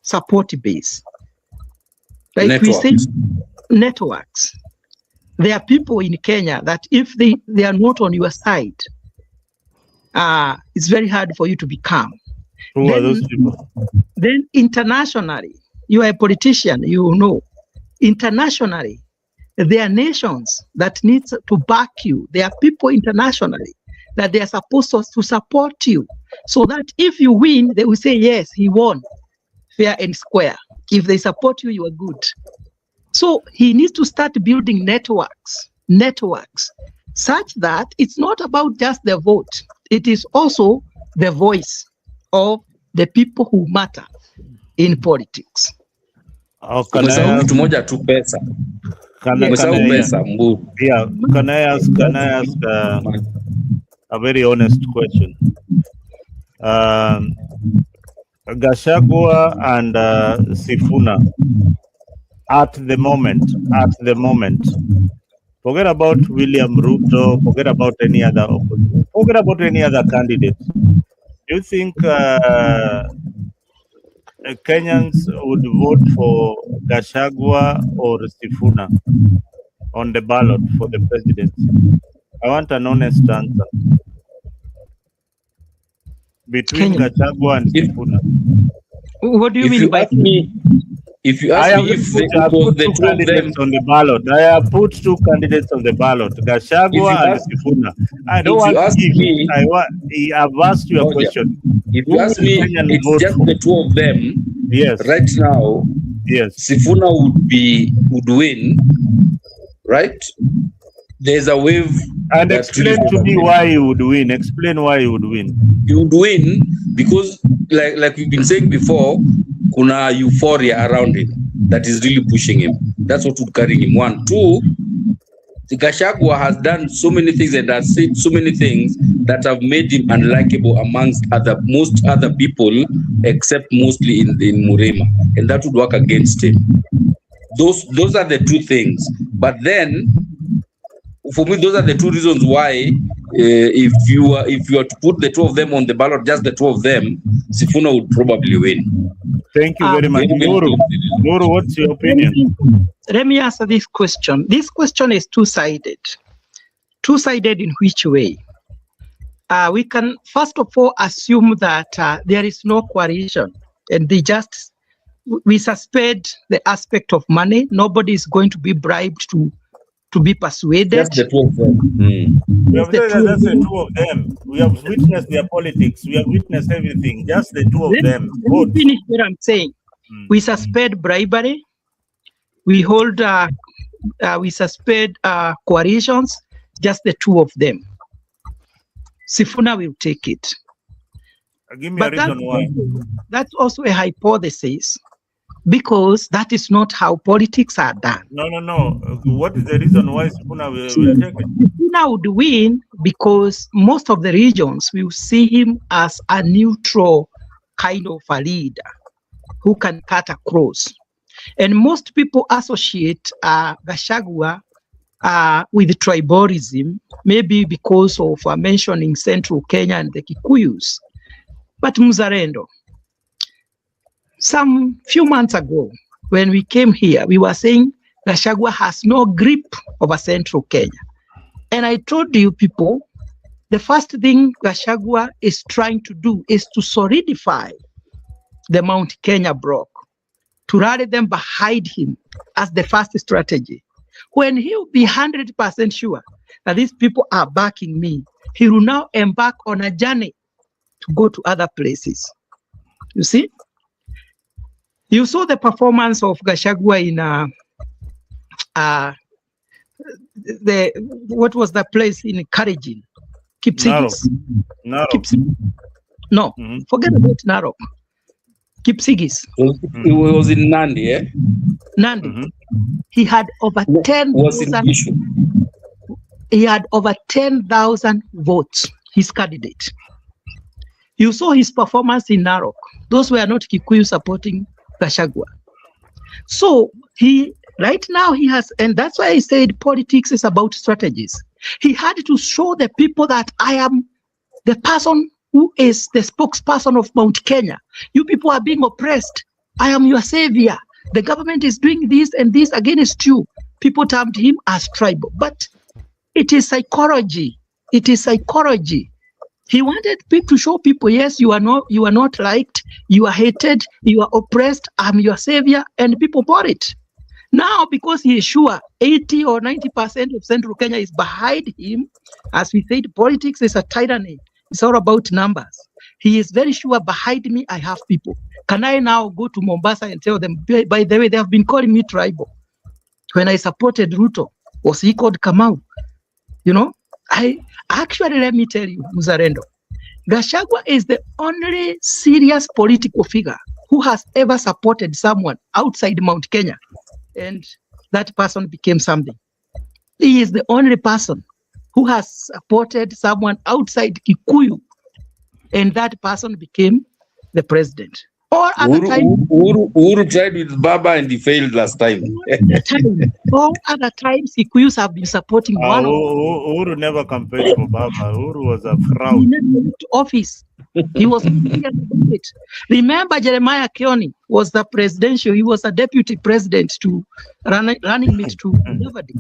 support base. Like networks. We say, networks. There are people in Kenya that if they are not on your side, it's very hard for you to become. Who are those people? Then internationally, you are a politician, you know. Internationally, There are nations that need to back you. There are people internationally that they are supposed to support you, so that if you win, they will say, yes, he won, fair and square. If they support you, you are good. So he needs to start building networks, such that it's not about just the vote. It is also the voice of the people who matter in politics. Umesahau kitu moja tu, pesa. Umesahau pesa, Mburu. Yeah, can I ask a very honest question? Gachagua and Sifuna at the moment, forget about William Ruto, forget about any other candidate. Do you think Kenyans would vote for Gachagua or Sifuna on the ballot for the presidency? I want an honest answer. Between Gachagua and Sifuna. What do you mean by if you ask me if I have put two candidates on the ballot. I have put two candidates on the ballot, Gachagua and Sifuna. I don't want to give me. I've asked you a question. If you ask me, it's just the two of them. Yes. Right now, yes. Sifuna would win. Right? There's a wave. And explain to me why he would win. Explain why he would win. He would win because, like we've been saying before, kuna euphoria around him that is really pushing him. That's what would carry him. One. Two, Gachagua has done so many things and has said so many things that have made him unlikable amongst most other people, except mostly in Murema, and that would work against him. Those are the two things. But then, for me, those are the two reasons why, if you are to put the two of them on the ballot, just the two of them, Sifuna would probably win. Thank you very much. Muru, what's your opinion? Let me answer this question. This question is two-sided. Two-sided in which way? We can, first of all, assume that there is no coalition, and we suspend the aspect of money. Nobody is going to be bribed to be persuaded. That's the two of them. That's the two of them. We have witnessed their politics. We have witnessed everything. Just the two of them. Let me finish what I'm saying. We suspend bribery. We hold. We suspend coalitions. Just the two of them. Sifuna will take it. Give me a reason why. That's also a hypothesis, because that is not how politics are done. No. What is the reason why Sifuna will take it? Sifuna would win because most of the regions will see him as a neutral kind of a leader who can cut across. And most people associate Gachagua with tribalism, maybe because of mentioning Central Kenya and the Kikuyus. But Muzarendo, some few months ago, when we came here, we were saying Gachagua has no grip over Central Kenya. And I told you people, the first thing Gachagua is trying to do is to solidify the Mount Kenya bloc, to rally them behind him as the first strategy. When he'll be 100% sure that these people are backing me, he will now embark on a journey to go to other places. You see? You saw the performance of Gachagua in what was the place in Karejin? Kipsigis. No, forget about Narok. Kipsigis. It was in Nandi, eh? Nandi. He had over 10,000. He had over 10,000 votes. His candidate. You saw his performance in Narok. Those were not Kikuyu supporting Gachagua. So right now he has, and that's why I said politics is about strategies. He had to show the people that I am the person who is the spokesperson of Mount Kenya. You people are being oppressed. I am your savior. The government is doing this and this against you. People termed him as tribal, but it is psychology. It is psychology. He wanted to show people, yes, you are not liked, you are hated, you are oppressed, I'm your savior, and people bought it. Now, because he is sure 80 or 90% of Central Kenya is behind him, as we said, politics is a tyranny. It's all about numbers. He is very sure behind me, I have people. Can I now go to Mombasa and tell them, by the way, they have been calling me tribal. When I supported Ruto, was he called Kamau? You know, let me tell you, Muzarendo, Gachagua is the only serious political figure who has ever supported someone outside Mount Kenya, and that person became something. He is the only person who has supported someone outside Kikuyu, and that person became the president. Or other times, Uhuru tried with Baba and he failed last time. All other times, Kikuyus have been supporting one. Uhuru never campaigned for Baba. Uhuru was a fraud. He never went to office. He was it. Remember, Jeremiah Kioni was the presidential. He was a deputy president to running mate to Mudavadi.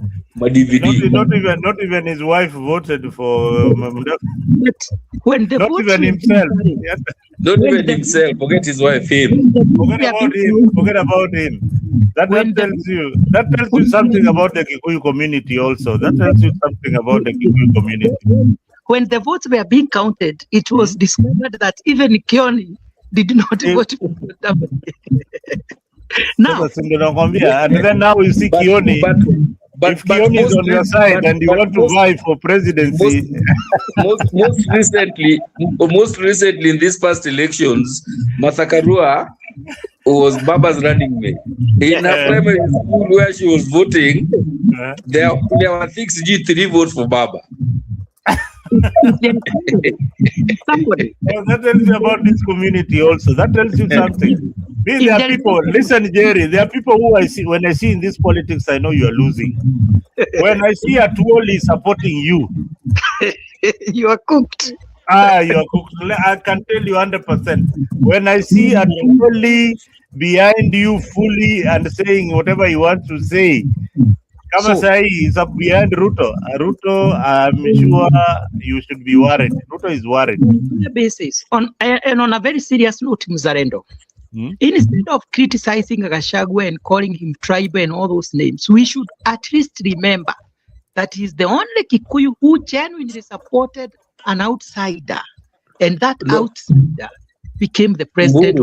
Not even his wife voted for. But when the not even himself. Not even himself. Forget his wife. Him. Forget about him. That tells you something about the Kikuyu community. Also, that tells you something about the Kikuyu community. When the votes were being counted, it was discovered that even Kioni did not vote for Mudavadi. Now, and then now you see Kioni. But if Kioni is on your side and you want to vie for presidency, most recently in these past elections, Martha Karua was Baba's running mate. In her primary school where she was voting, there were 3 votes for Baba. Somebody. That tells you about this community also. That tells you something. There are people, listen, Jerry, there are people who I see, when I see in this politics, I know you are losing. When I see Atuoli supporting you, you are cooked. You are cooked. I can tell you 100%. When I see Atuoli behind you fully and saying whatever you want to say, Kamasai is up behind Ruto. I'm sure you should be worried. Ruto is worried. On the basis, on a very serious note, Muzarendo, instead of criticizing Gachagua and calling him tribal and all those names, we should at least remember that he's the only Kikuyu who genuinely supported an outsider, and that outsider became the president.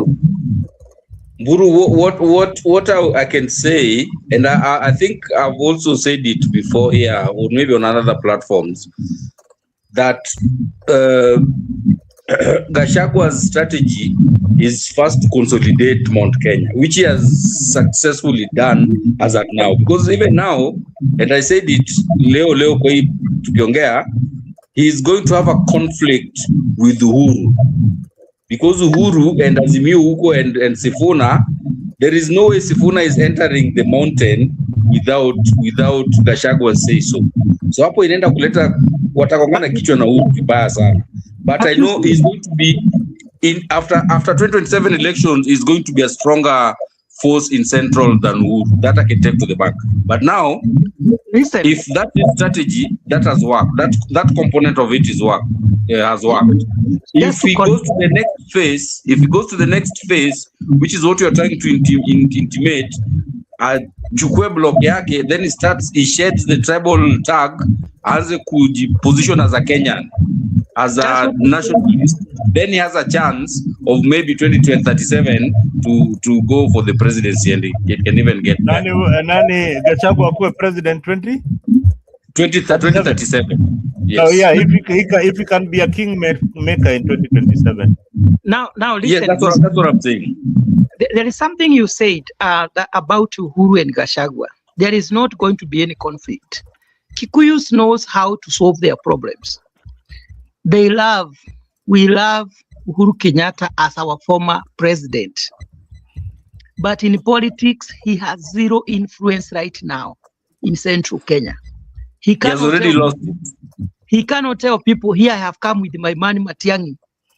Buru, what I can say, and I think I've also said it before here, or maybe on other platforms, that Gachagua's strategy is first to consolidate Mount Kenya, which he has successfully done as at now. Because even now, and I said it, leo kwa hii tukiongea, he is going to have a conflict with Uhuru. Because Uhuru and Azimio Huko and Sifuna, there is no way Sifuna is entering the mountain without Gachagua say so. So hapo inaenda kuleta watakongana kichwa na Uhuru vibaya sana. But I know he's going to be in after 2027 elections is going to be a stronger force in central than Uhuru. That I can take to the bank. But now, if that is strategy, that has worked. That component of it has worked. If he goes to the next phase, which is what you are trying to intimate, chukue block yake, then he sheds the tribal tag as a position as a Kenyan, as a nationalist. Then he has a chance of maybe 2037 to go for the presidency, and it can even get there. Nani Gachagua kuwe president 2037. Yes. So yeah, if he can be a kingmaker in 2027. Now listen. Yes, that's what I'm saying. There is something you said about Uhuru and Gachagua. There is not going to be any conflict. Kikuyus knows how to solve their problems. We love Uhuru Kenyatta as our former president. But in politics, he has zero influence right now in central Kenya. He has already lost it. He cannot tell people, here I have come with my man Matiang'i,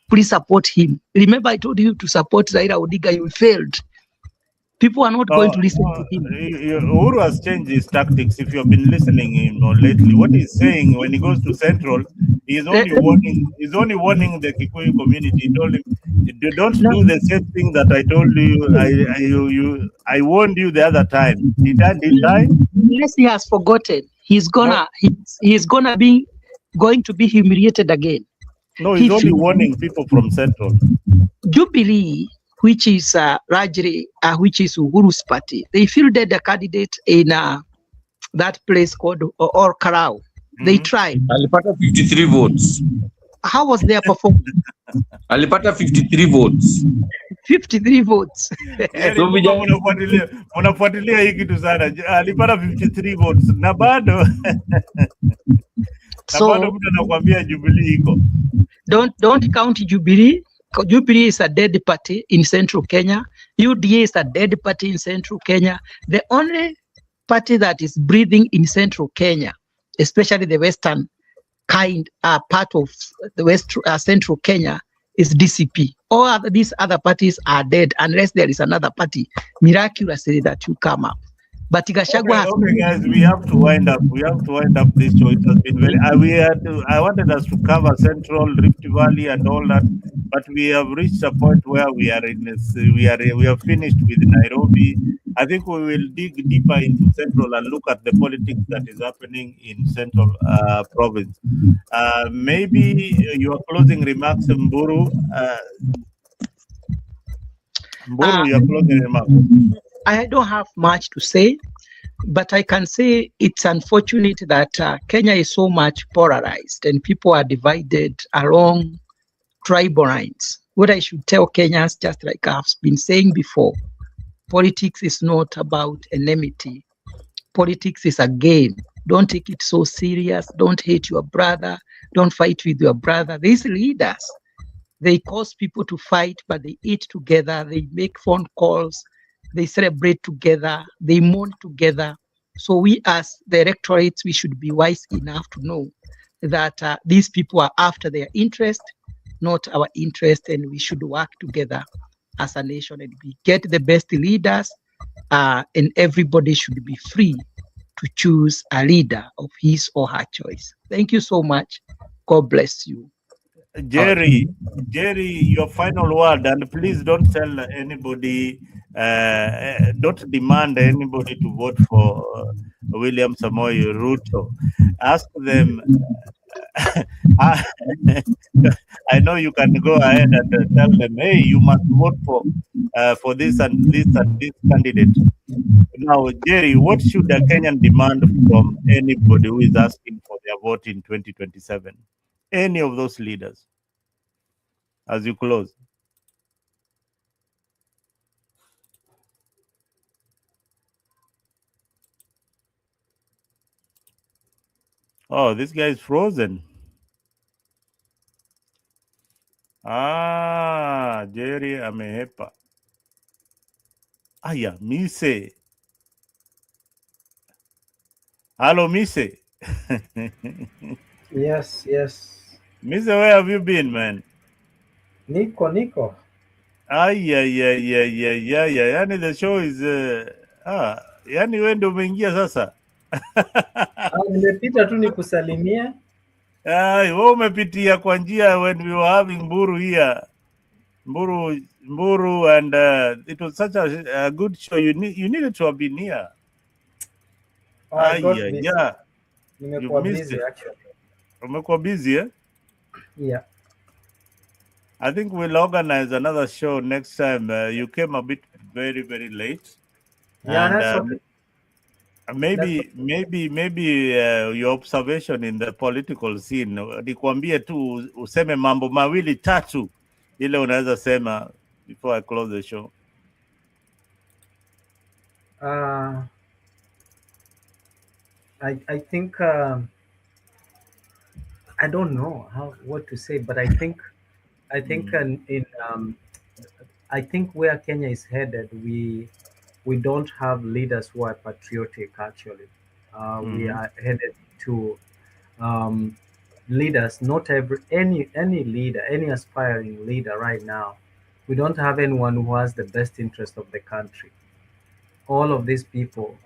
please support him. Remember, I told you to support Raila Odinga, you failed. People are not going to listen to him. Uhuru has changed his tactics. If you have been listening to him lately, what he's saying when he goes to Central He's only warning. He's only warning the Kikuyu community. He told him, "Don't No, do the same thing that I told you. I warned you the other time. Didn't I?" unless he has forgotten, No, he's gonna be going to be humiliated again. no. He's He only feels warning people from Central. Jubilee, which is largely which is Uhuru's party, they fielded a candidate in that place called or Karao. They Mm-hmm. tried. Alipata 53 votes. How was their performance? Alipata 53 votes. 53 votes. Jerry, So kumbe vijana mnafuatilia hii kitu sana. Alipata 53 votes na bado So mtu anakuambia Jubilee iko. don't count Jubilee. Jubilee is a dead party in Central Kenya. UDA is a dead party in Central Kenya. The only party that is breathing in Central Kenya, especially the western part of the West Central Kenya, is DCP. These other parties are dead unless there is another party miraculously that will come up. But Gachagua has Okay, guys, we have to wind up. We have to wind up this show. It has been very. I wanted us to cover Central Rift Valley and all that, but we have reached a point where we are in this. We have finished with Nairobi. I think we will dig deeper into Central and look at the politics that is happening in Central province. Maybe your closing remarks, Mburu. Mburu, your closing remarks. I don't have much to say, but I can say it's unfortunate that Kenya is so much polarized and people are divided along tribal lines. What I should tell Kenyans, just like I've been saying before, politics is not about enmity. Politics is a game. Don't take it so serious. Don't hate your brother. Don't fight with your brother. These leaders, they cause people to fight, but they eat together. They make phone calls. They celebrate together, they mourn together. So we as the electorates, we should be wise enough to know that these people are after their interest, not our interest, and we should work together as a nation and we get the best leaders, and everybody should be free to choose a leader of his or her choice. Thank you so much. God bless you. Jerry, your final word, and please don't tell anybody, don't demand anybody to vote for William Samoei Ruto. Ask them. I know you can go ahead and tell them, hey, you must vote for this and this and this candidate. Now, Jerry, what should a Kenyan demand from anybody who is asking for their vote in 2027? Any of those leaders, as you close. Oh, this guy is frozen. Jerry amehepa. Aya, Mise. Hello, Mise. Yes, yes. Mise, where have you been, man? Niko. Yani the show is yani wewe ndio umeingia sasa. Nimepita tu nikusalimia. Wewe umepitia kwa njia when we were having Mburu here. Mburu and it was such a good show. You needed to have been here. I got busy. Yeah. Nimekuwa busy actually. Umekuwa busy, eh? Yeah. I think we'll organize another show next time. You came a bit very, very late. Yeah, and, that's okay. Maybe your observation in the political scene, nikwambie tu useme mambo mawili tatu ile unaweza sema before I close the show. I think I don't know what to say, but I think I think where Kenya is headed, we don't have leaders who are patriotic. Actually, we are headed to leaders. Not any leader, any aspiring leader right now. We don't have anyone who has the best interest of the country. All of these people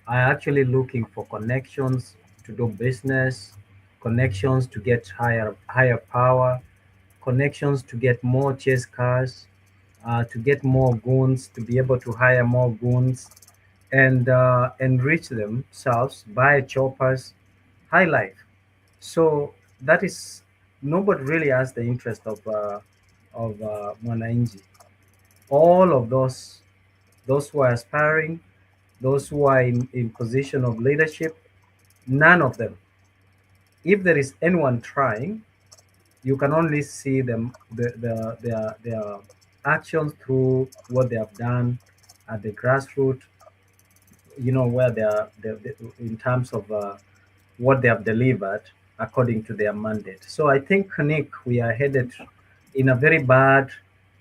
are actually looking for connections to do business, connections to get higher power, connections to get more chase cars, to get more goons, to be able to hire more goons, and enrich themselves, buy choppers, high life. So that is, nobody really has the interest of mwananchi. All of those who are aspiring, those who are in position of leadership, none of them. If there is anyone trying, you can only see them their actions through what they have done at the grassroots. Where they in terms of what they have delivered according to their mandate. So I think, Nick, we are headed in a very bad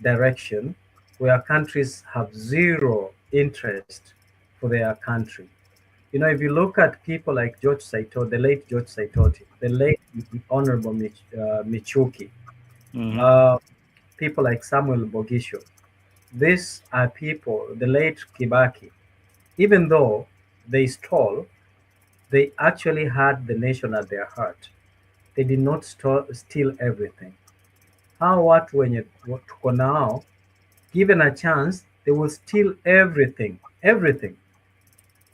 direction where countries have zero interest for their country. If you look at people like George Saito, the late George Saitoti, the late Honorable Michuki, Mm-hmm. uh, people like Samuel Bogisho, these are people, the late Kibaki, even though they stole, they actually had the nation at their heart. They did not steal everything. How watu wenye tuko nao, given a chance, they will steal everything. Everything.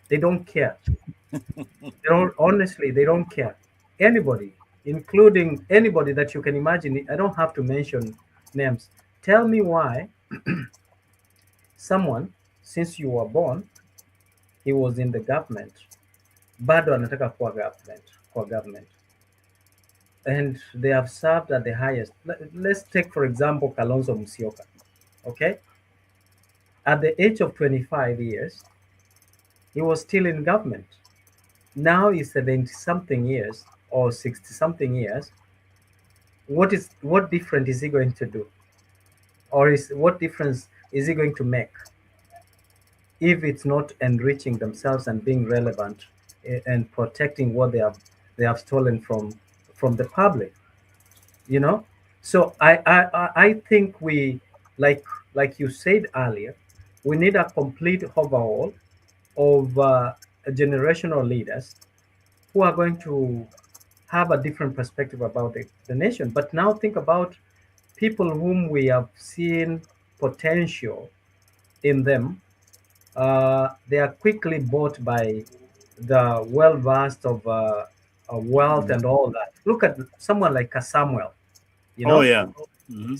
They don't care. Honestly, they don't care. Anybody, including anybody that you can imagine, I don't have to mention names. Tell me why someone, since you were born, he was in the government, bado anataka kuwa government, and they have served at the highest. Let's take, for example, Kalonzo Musyoka. Okay, at the age of 25 years, he was still in government. Now he's 70 something years or 60 something years. What difference is he going to do? Or is what difference is he going to make if it's not enriching themselves and being relevant, and protecting what they have stolen from the public? you know so I think we, like you said earlier, we need a complete overhaul of generational leaders who are going to have a different perspective about the nation. But now think about people whom we have seen potential in them. They are quickly bought by the well versed of wealth and all that. Look at someone like a Samuel. You Oh know, yeah. Mm-hmm.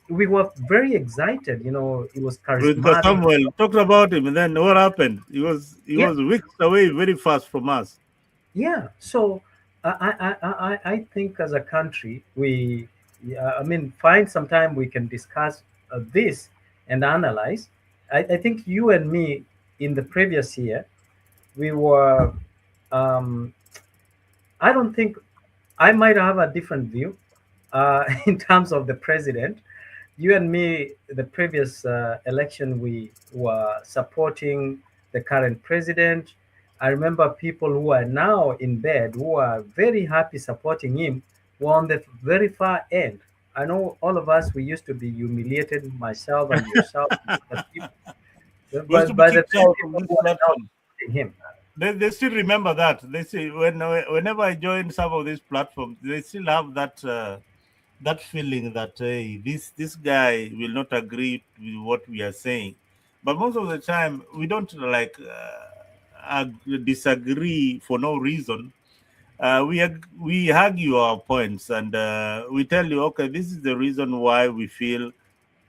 we were very excited. He was With charismatic. Samuel talked about him, and then what happened? He Yeah, was weeks away very fast from us. yeah. So I think as a country, I mean, find some time we can discuss this and analyze. I think you and me in the previous year, we were. Um, I don't think I might have a different view in terms of the president. You and me, the previous election, we were supporting the current president. I remember people who are now in bed, who are very happy supporting him, were on the very far end. I know all of us, we used to be humiliated, myself and yourself, but We used to but be by the kicked time out from people this who are now platform. supporting him. They still remember that. They see whenever I join some of these platforms, they still have that feeling that, hey, this guy will not agree with what we are saying. But most of the time, we don't like disagree for no reason. We argue our points, and we tell you, okay, this is the reason why we feel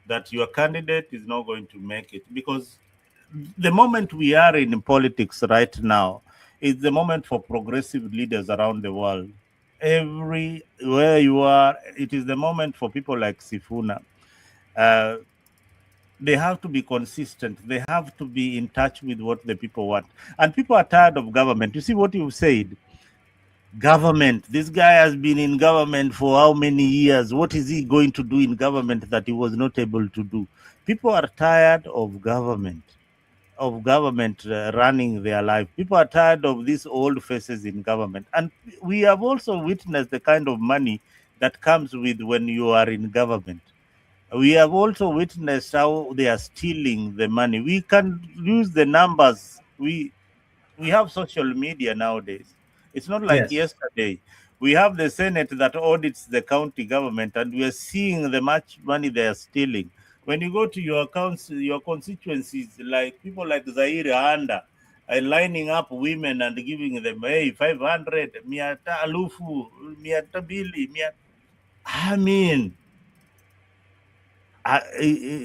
that your candidate is not going to make it. Because the moment we are in politics right now is the moment for progressive leaders around the world. Everywhere you are, it is the moment for people like Sifuna. Uh, they have to be consistent. They have to be in touch with what the people want. And people are tired of government. You see what you said? Government. This guy has been in government for how many years? What is he going to do in government that he was not able to do? People are tired of government running their life. People are tired of these old faces in government. And we have also witnessed the kind of money that comes with when you are in government. We have also witnessed how they are stealing the money. We can use the numbers. We have social media nowadays. It's not like Yes. yesterday We have the Senate that audits the county government, and we are seeing the much money they are stealing. When you go to your your constituencies, like people like Zaire Handa, lining up women and giving them, hey, 500, miata alufu, miata bili, miata. I mean,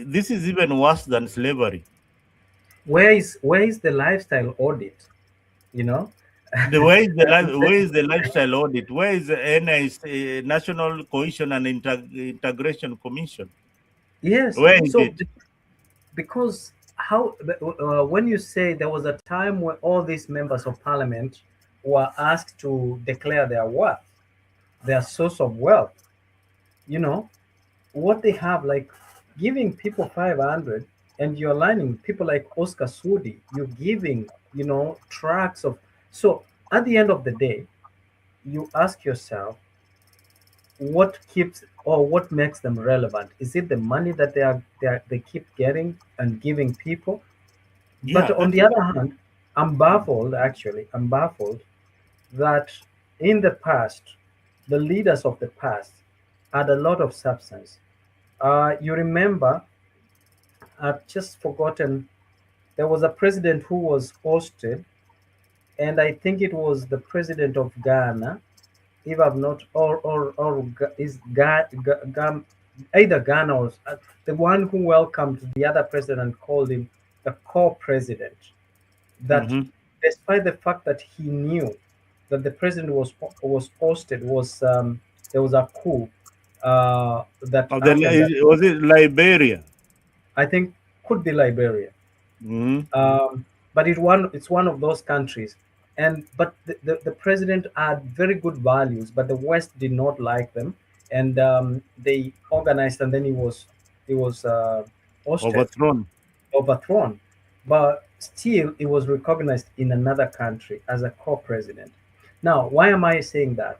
this is even worse than slavery. Where is the lifestyle audit? You know, Where is the lifestyle audit? Where is the National Cohesion and Integration Commission? yes. Where is So it? because how when you say there was a time when all these members of parliament were asked to declare their worth, their source of wealth, you know, what they have, like giving people 500, and you're aligning people like Oscar Sudi, you're giving, tracks of. So at the end of the day, you ask yourself, what keeps or what makes them relevant? Is it the money that they keep getting and giving people? But Yeah, on the other hand, I'm baffled, actually, I'm baffled that in the past, the leaders of the past had a lot of substance. You remember, I've just forgotten, there was a president who was hosted, and I think it was the president of Ghana, if I'm not, is either Ghana or the one who welcomed the other president and called him a co-president. That mm-hmm. despite the fact that he knew that the president was posted, there was a coup that happened. Was it Liberia? I think could be Liberia. Mm-hmm. But it's one of those countries, and but the president had very good values, but the West did not like them, and they organized, and then he was ousted, Overthrown. overthrown, but still it was recognized in another country as a co-president. Now, why am I saying that?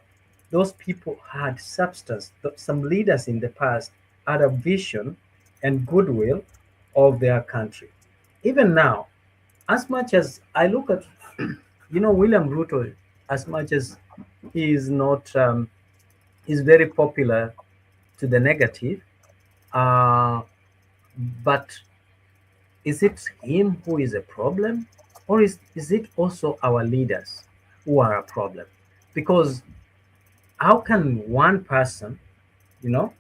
Those people had substance. Some leaders in the past had a vision and goodwill of their country. Even now, as much as I look at, William Ruto, as much as he is not, he's very popular to the negative, uh, but is it him who is a problem, or is it also our leaders who are a problem? Because how can one person, you know,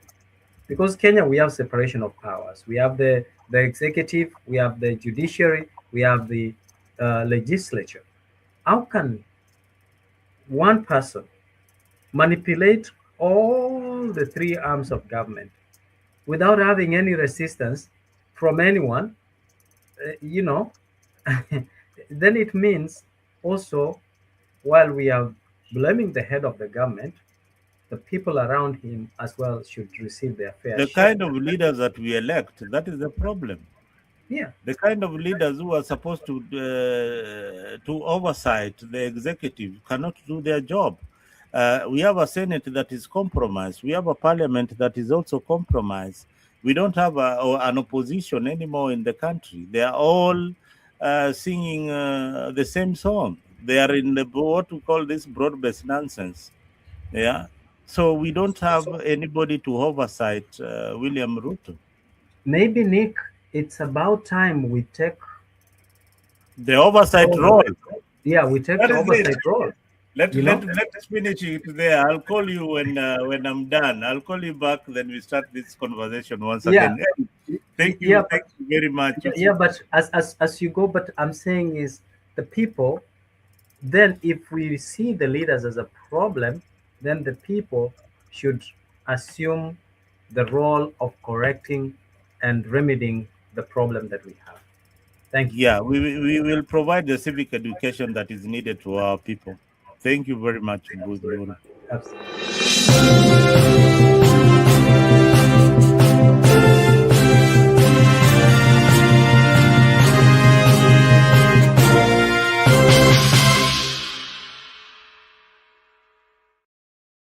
because Kenya, we have separation of powers. We have the executive, we have the judiciary, we have the legislature. How can one person manipulate all the three arms of government without having any resistance from anyone? You know, then it means also, while we are blaming the head of the government, the people around him as well should receive their fair The share. kind of leaders that we elect, that is the problem. Yeah. The kind of leaders who are supposed to oversight the executive cannot do their job. We have a Senate that is compromised. We have a parliament that is also compromised. We don't have an opposition anymore in the country. They are all singing the same song. They are in what we call this broad-based nonsense. Yeah. So we don't have anybody to oversight William Ruto. Maybe, Nick, it's about time we take The oversight over. role. Yeah, we take That the is it. oversight role. Let's finish it there. I'll call you when I'm done. I'll call you back. Then we start this conversation once Yeah. again. Hey, thank Yeah, you very much. yeah, but as you go, but I'm saying is the people. Then, if we see the leaders as a problem, then the people should assume the role of correcting and remedying the problem that we have. Thank you. Yeah, we will provide the civic education that is needed to our people. Thank you very much, Mburu. Absolutely.